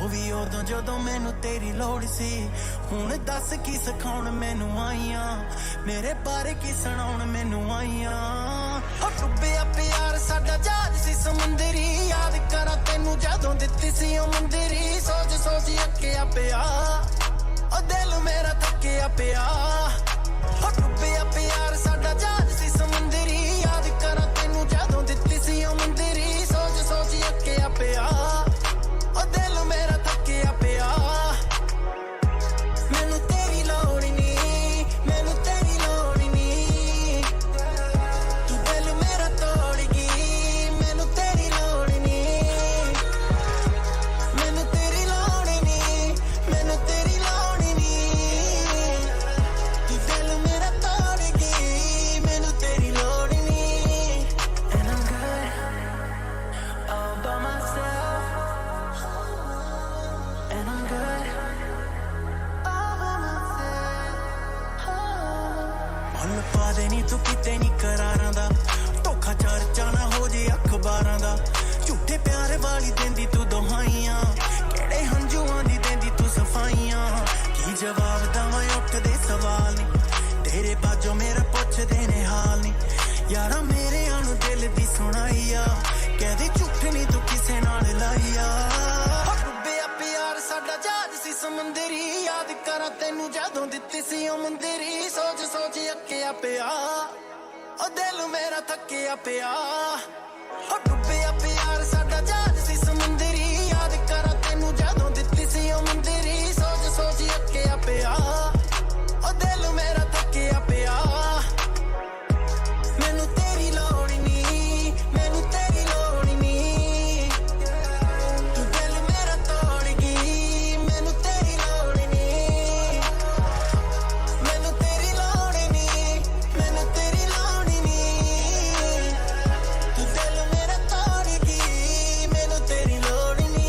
ਉਹ ਵੀ ਉਦੋਂ ਜਦੋਂ ਮੈਨੂੰ ਤੇਰੀ ਲੋੜ ਸੀ ਹੁਣ ਦੱਸ ਕੀ ਸਿਖਾਉਣ ਮੈਨੂੰ ਆਈਆਂ ਮੇਰੇ ਬਾਰੇ ਕੀ ਸੁਣਾਉਣ ਮੈਨੂੰ ਆਈਆਂ ਜਦੋਂ ਦਿੱਤੀ ਸੀ ਉਹ ਮੁੰਦਰੀ ਸੋਚ ਸੋਚ ਅੱਕਿਆ ਪਿਆ ਉਹ ਦਿਲ ਮੇਰਾ ਥੱਕਿਆ ਪਿਆ ਉਹ ਡੁੱਬਿਆ ਪਿਆਰ ਸਾਡਾ ਜਹਾਜ਼ ਸੀ ਸਮੁੰਦਰੀ ਯਾਦ ਕਰਾਂ ਤੈਨੂੰ ਜਦੋਂ ਦਿੱਤੀ ਸੀ ਉਹ ਮੁੰਦਰੀ ਸੋਚ ਸੋਚ ਅੱਕਿਆ ਪਿਆ ਉਹ ਦਿਲ ਮੇਰਾ ਥੱਕਿਆ ਪਿਆ ਮੈਨੂੰ ਤੇਰੀ ਲੋੜ ਨਹੀਂ ਮੈਨੂੰ ਤੇਰੀ ਲੋੜ ਨਹੀਂ ਤੂੰ ਦਿਲ ਮੇਰਾ ਤੋੜ ਗਈ ਮੈਨੂੰ ਤੇਰੀ ਲੋੜ ਨਹੀਂ ਮੈਨੂੰ ਤੇਰੀ ਲੋੜ ਨਹੀਂ ਮੈਨੂੰ ਤੇਰੀ ਲੋੜ ਨਹੀਂ ਤੂੰ ਦਿਲ ਮੇਰਾ ਤੋੜ ਗਈ ਮੈਨੂੰ ਤੇਰੀ ਲੋੜ ਨਹੀਂ and I'm good all by myself and I'm good ਮਨ ਪਾ ਦੇ ਨੀ ਤੂੰ ਕਿਤੇ ਨੀ ਕਰਾਰਾਂ ਦਾ ਧੋਖਾ ਚਰਚਾ ਨਾ ਹੋ ਜੇ ਅਖਬਾਰਾਂ ਦਾ ਝੂਠੇ ਪਿਆਰ ਵਾਲੀ ਦਿੰਦੀ ਤੂੰ ਦੁਹਾਈਆਂ ਕਿਹੜੇ ਹੰਝੂਆਂ ਦੀ ਦਿੰਦੀ ਤੂੰ ਸਫਾਈਆਂ ਕੀ ਜਵਾਬ ਦਵਾਂ ਉੱਠਦੇ ਸਵਾਲ ਨੀ ਤੇਰੇ ਬਾਝੋਂ ਮੇਰਾ ਪੁੱਛਦੇ ਨੇ ਹਾਲ ਨੀ ਯਾਰਾ ਮੇਰਿਆਂ ਨੂੰ ਦਿਲ ਦੀ ਸੁਣਾਈਆ ਕਹਦੇ ਝੂਠ ਨੀ ਤੂੰ ਕਿਸੇ ਨਾਲ ਲਾਈਆ ਡੁੱਬਿਆ ਪਿਆਰ ਸਾਡਾ ਜਹਾਜ਼ ਸੀ ਸਮੁੰਦਰੀ ਯਾਦ ਕਰਾਂ ਤੈਨੂੰ ਜਦੋਂ ਦਿੱਤੀ ਸੀ ਉਹ ਮੁੰਦਰੀ ਸੋਚ ਸੋਚ ਅੱਕਿਆ ਪਿਆ ਉਹ ਦਿਲ ਮੇਰਾ ਥੱਕਿਆ ਪਿਆ ਉਹ ਡੁੱਬਿਆ ਪਿਆਰ ਸਾਡਾ ਜਹਾਜ਼ ਸੀ ਸਮੁੰਦਰੀ ਯਾਦ ਕਰਾਂ ਤੈਨੂੰ ਜਦੋਂ ਦਿੱਤੀ ਸੀ ਉਹ ਮੁੰਦਰੀ ਸੋਚ ਸੋਚ ਅੱਕਿਆ ਪਿਆ ਉਹ ਦਿਲ ਮੇਰਾ ਥੱਕਿਆ ਪਿਆ ਮੈਨੂੰ ਤੇਰੀ ਲੋੜ ਨਹੀਂ ਮੈਨੂੰ ਤੇਰੀ ਲੋੜ ਨਹੀਂ ਤੂੰ ਦਿਲ ਮੇਰਾ ਤੋੜ ਗਈ ਮੈਨੂੰ ਤੇਰੀ ਲੋੜ ਨਹੀਂ ਮੈਨੂੰ ਤੇਰੀ ਲੋੜ ਨਹੀਂ ਮੈਨੂੰ ਤੇਰੀ ਲੋੜ ਨਹੀਂ ਤੂੰ ਦਿਲ ਮੇਰਾ ਤੋੜ ਗਈ ਮੈਨੂੰ ਤੇਰੀ ਲੋੜ ਨਹੀਂ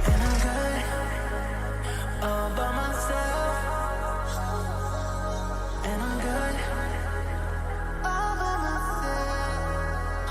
and I'm good all by myself and I'm good all by myself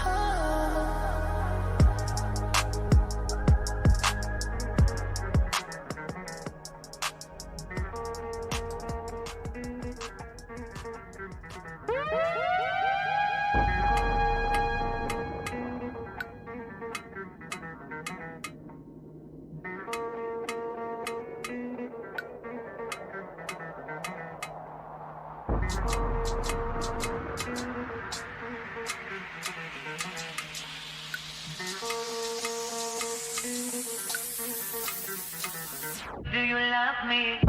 Do you love me?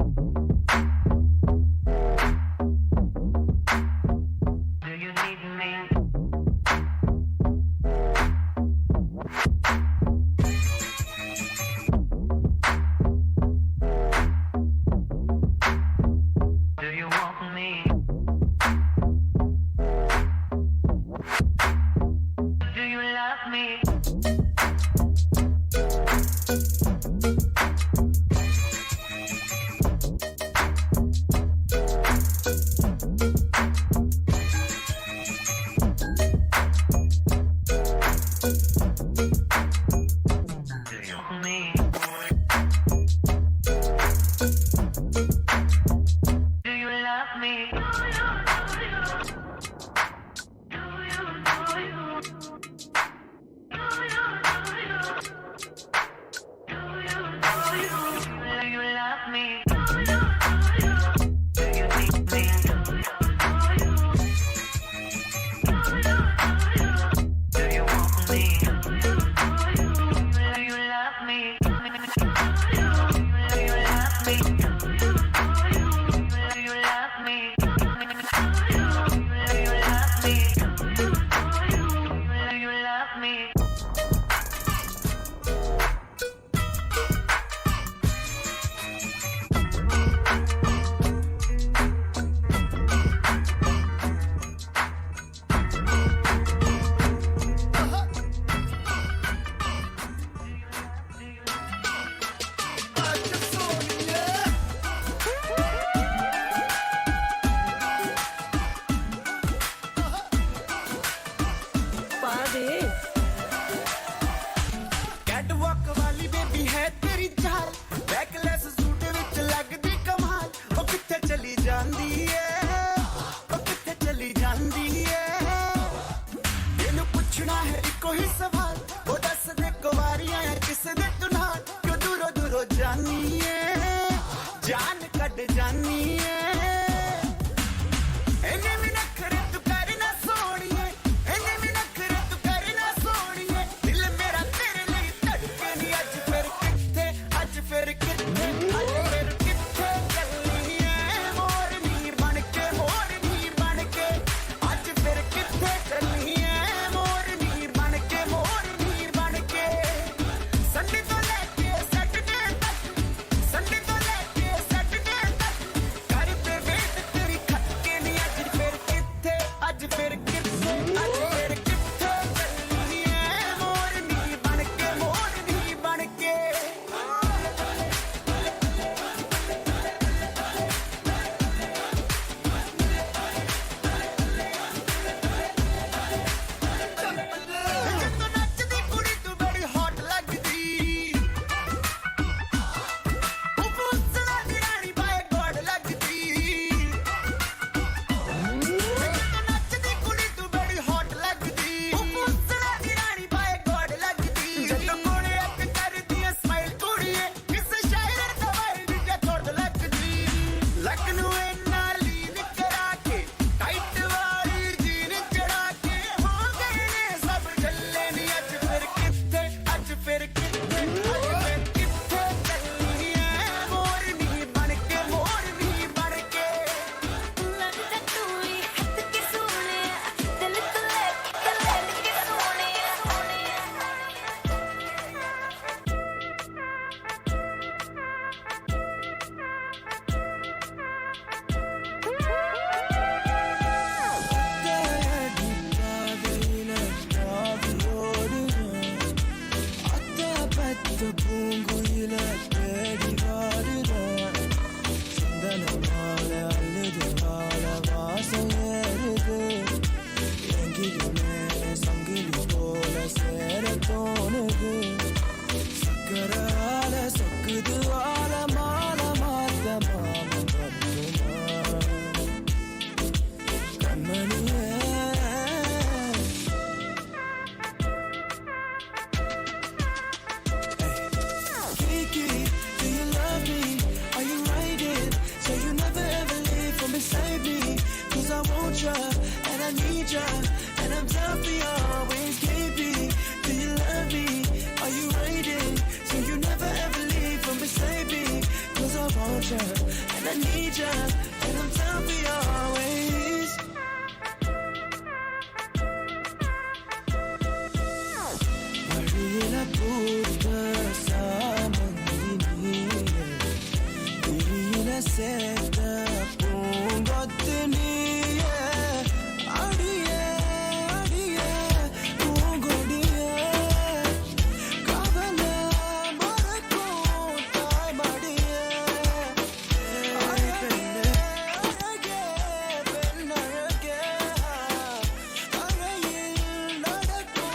Do you need me? Do you want me? Do you love me? ਪੁੱਛਣਾ ਹੈ ਇੱਕੋ ਹੀ ਸਵਾਲ ਉਹ ਦੱਸ ਦੇ ਕੁਵਾਰੀਆਂ closure, and I need you, and I'm down for you always. Marila puta samandini, dila seta pungatni, adiye adiye pungodiye, kavala marako tai madiye, ay penne arage pennarage, arayil nadako.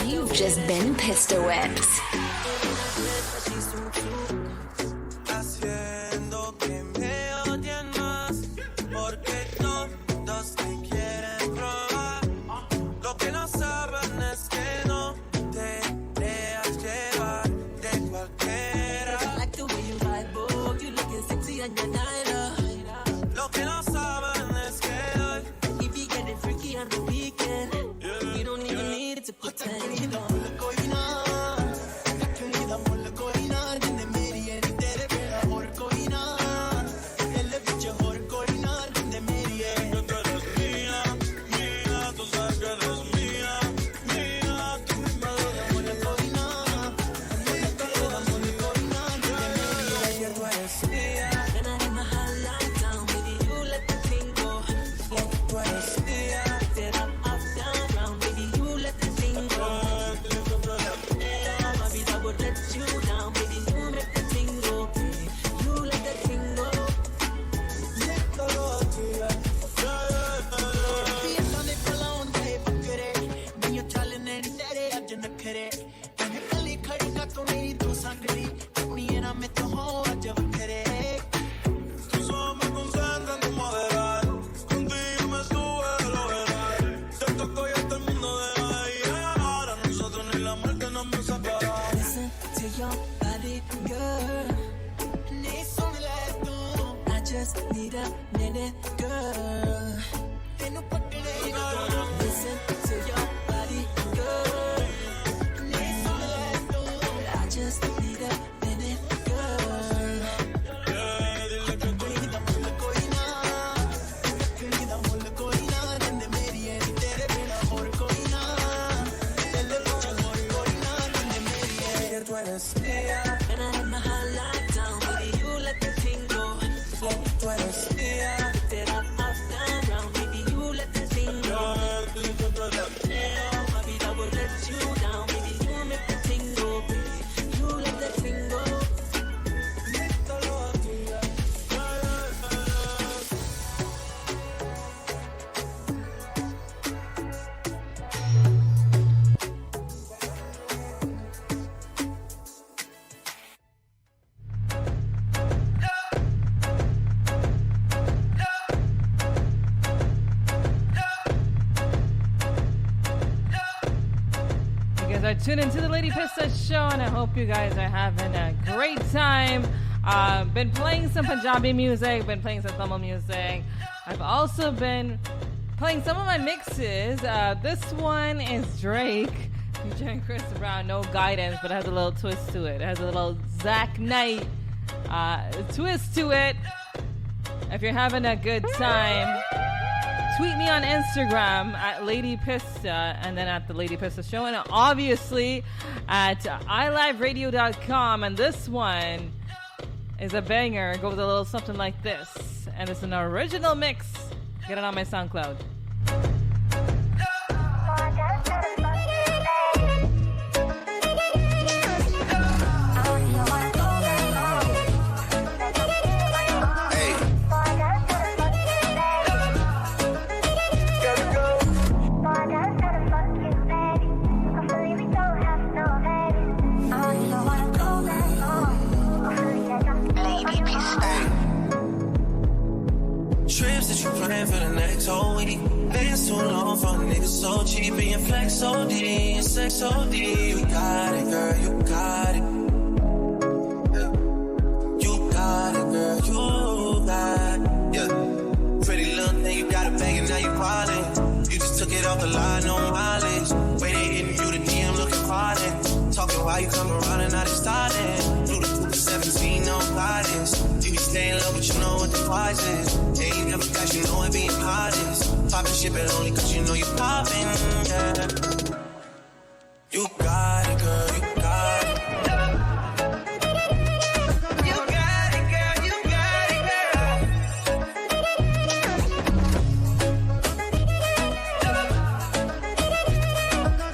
You've just been pistol whipped. Haciendo que me odien más, porque todos te quieren probar. Lo que no saben es que no te dejas llevar de cualquiera. I like the way you vibe, oh, you looking sexy on your night up. Lo que no saben es que hoy we be getting freaky on the weekend. You don't even need it to pretend. Need a minute, girl. Listen to your body, girl. I just need a minute, girl. Dile que querida mulle koi na, querida mulle koi na, nende meri eri tere bina aur koi na, tele vich aur koi na, nende meri eri tu eres mía. And I have my whole life down, baby, you let the thing go. Tú eres mía, te da up down round, baby, you let the thing go. My vida will let you down, baby, you make the thing go, baby, you let the thing go. Tune into the Lady Pista Show, and I hope you guys are having a great time. Been playing some Punjabi music, been playing some Tamil music. I've also been playing some of my mixes. This one is Drake featuring Chris Brown. No guidance, but it has a little twist to it. It has a little Zach Knight twist to it. If you're having a good time, tweet me on Instagram at Lady Pista, and then at the Lady Pista Show, and obviously at iliveradio.com. And this one is a banger. It goes a little something like this, and it's an original mix. Get it on my SoundCloud. Trips that you plan for the next whole week. Bands too long for a nigga so cheap. And flex OD and sex OD. You got it, girl, you got it. Yeah. You got it, girl, you got it. Yeah. Pretty little thing, you got a bag and now you ballin'. You just took it off the line, no mileage. Waiting hitting you the DM looking quality. Talking while you come around and now they starting. Through the Cooper 17, no guidance. You be staying low, but you know what the price is. And you never got, you know it being hardest. Poppin' shit, but only cause you know you poppin', yeah. You got it, girl, you got it. You got it, girl, you got it, girl.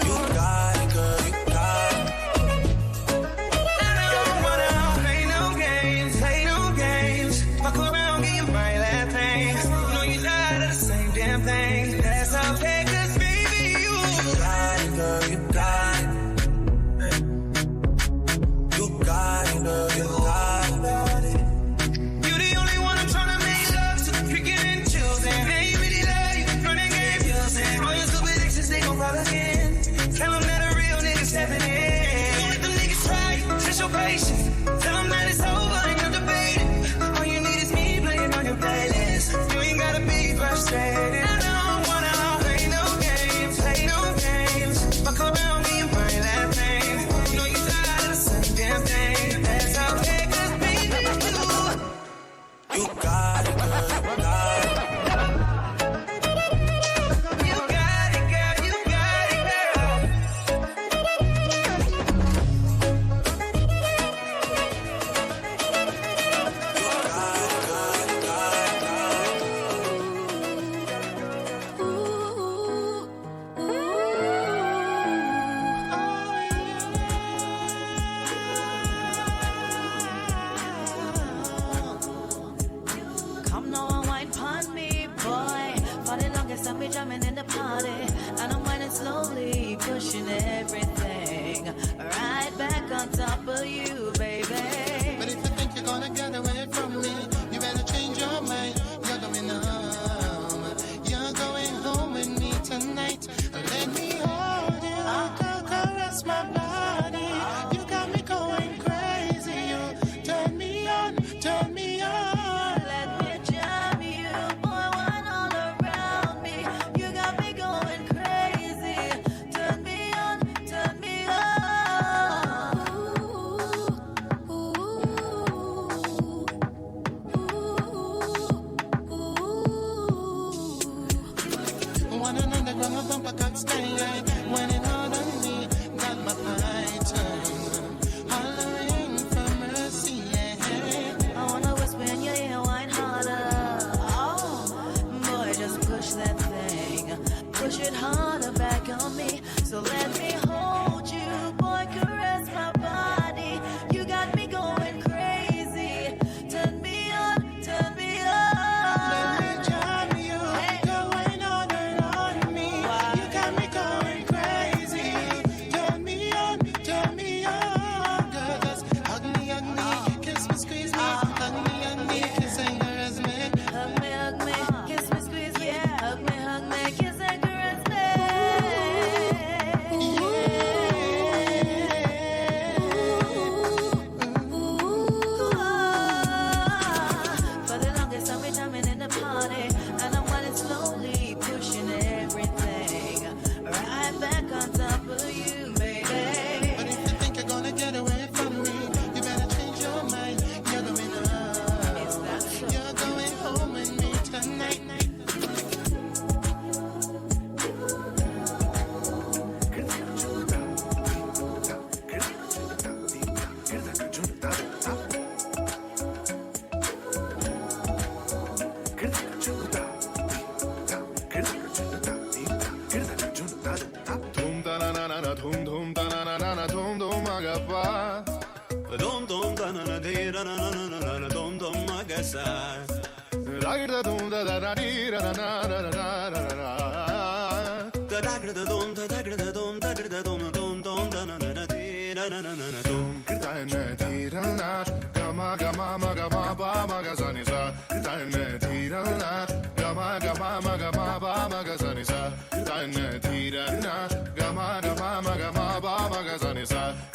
You got it, girl, you got it. Don't wanna play no games, play no games. Fuck around, get you my last thing. You know you're not the same damn thing. That's okay, cause baby, you got it.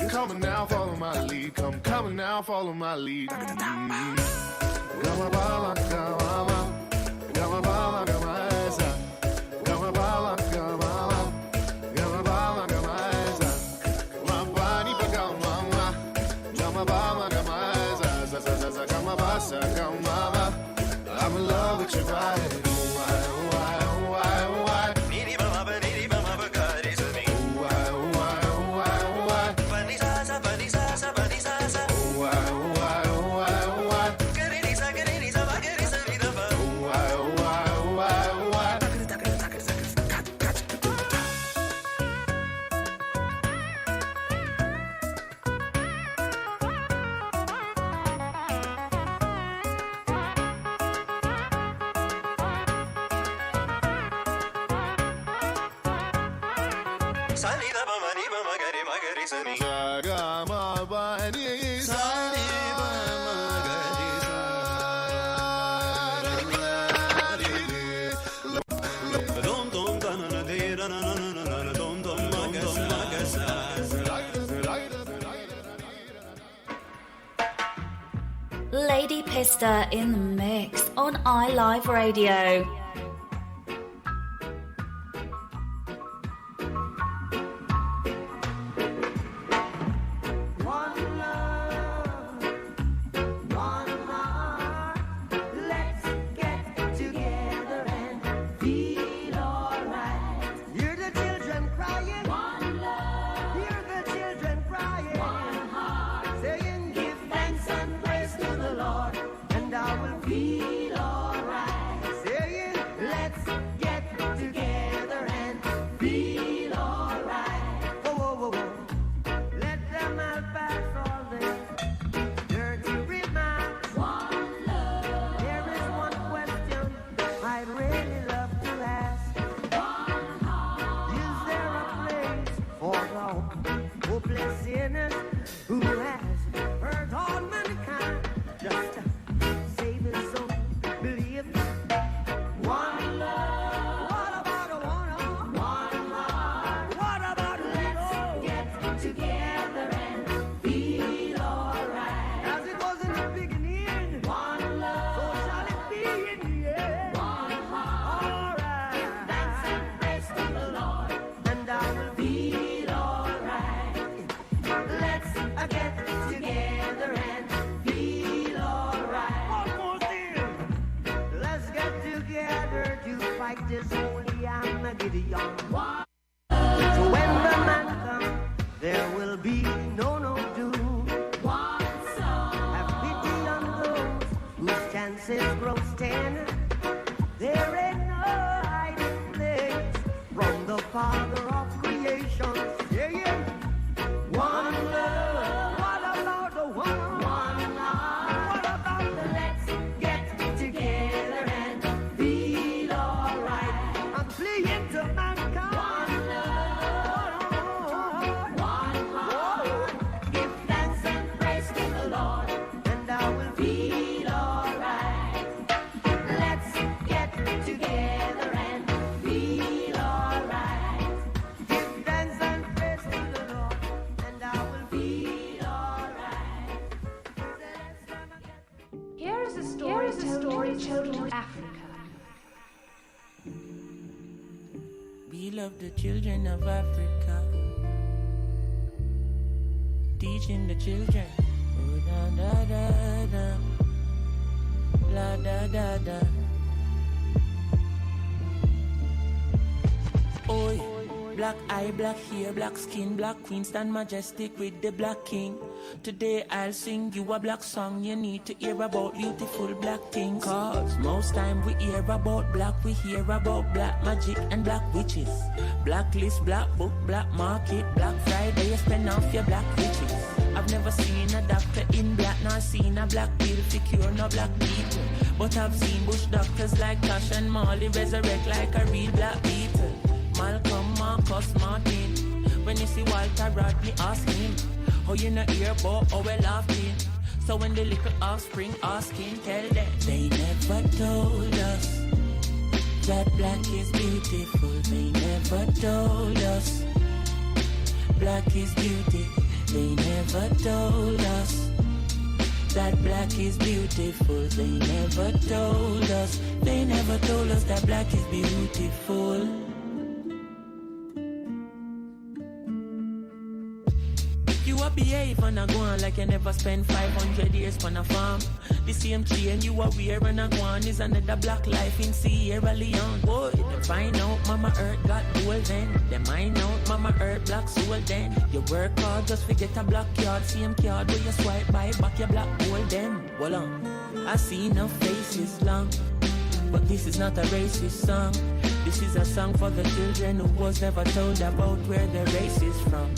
Come now, follow my lead. Come now, follow my lead. I'm in love with your ride. Lady Pista in the mix on iLive Radio. The children of Africa, teaching the children. Oh, da da da da, la da da da. Oi, black eye, black hair, black skin, black queen stand majestic with the black king. Today I'll sing you a black song. You need to hear about beautiful black things. Cause most time we hear about black, we hear about black magic and black witches. Black list, black book, black market, Black Friday, you spend off your black riches. I've never seen a doctor in black, nor seen a black pill to cure no black people. But I've seen bush doctors like Tosh and Molly resurrect like a real black beetle. Malcolm, Marcus, Martin. When you see Walter Rodney, ask him how you not hear about how we laughing. So when the little offspring asking, tell them they never told us that black is beautiful. They never told us black is beauty. They never told us that black is beautiful. They never told us. They never told us that black is beautiful. You a behave and a go on like you never spent 500 years on a farm. The same chain you a wear and a go on is another black life in Sierra Leone. Boy, them find out Mama Earth got gold then. Them find out Mama Earth black soul then. You work hard just forget a black yard. Same card where you swipe by back your black gold then. Hold on, I see no faces long, but this is not a racist song. This is a song for the children who was never told about where their race is from.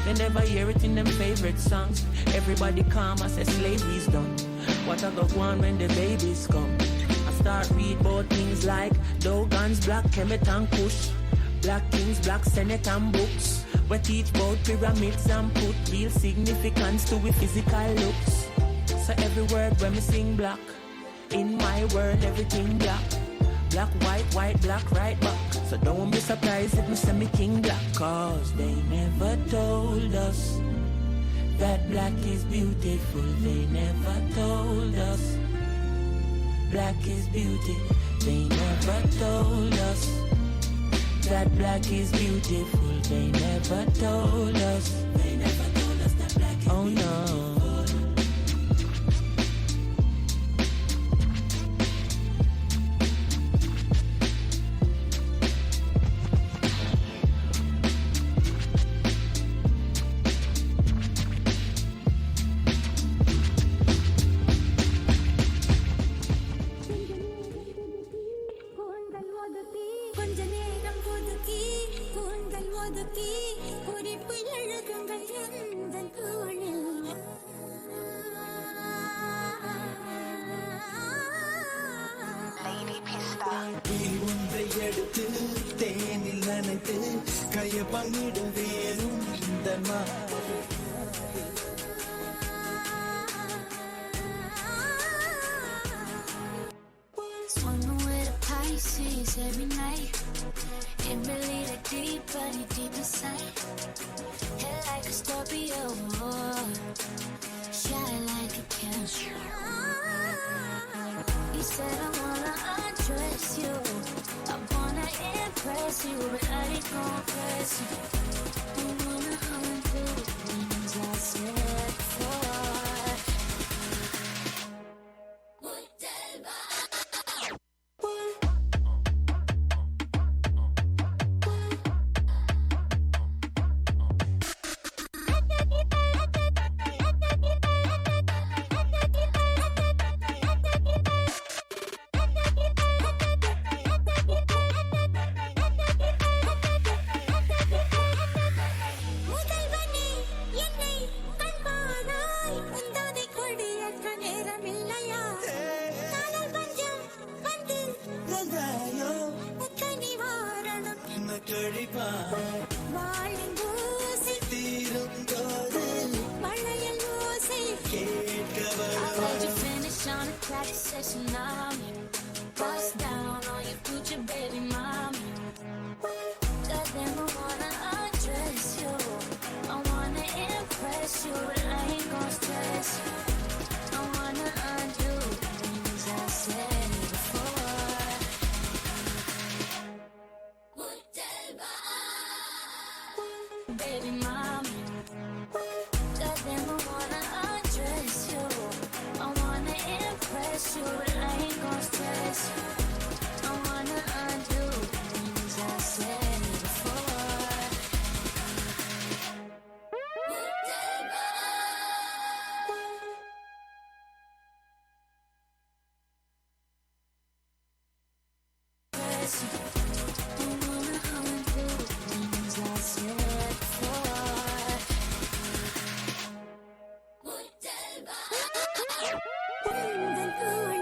They never hear it in them favorite songs. Everybody calm, I say slavery's done. What I go on when the babies come? I start read about things like Dogons, Black Kemet and Kush, Black Kings, Black Senate and books. We teach about pyramids and put real significance to we physical looks. So every word when me sing black, in my world everything black. Black, white, black, right back. So don't be surprised if me say me king black. Cause they never told us that black is beautiful. They never told us black is beauty. They never told us that black is beautiful. They never told us. They never told us that black is beautiful. Oh no. moving through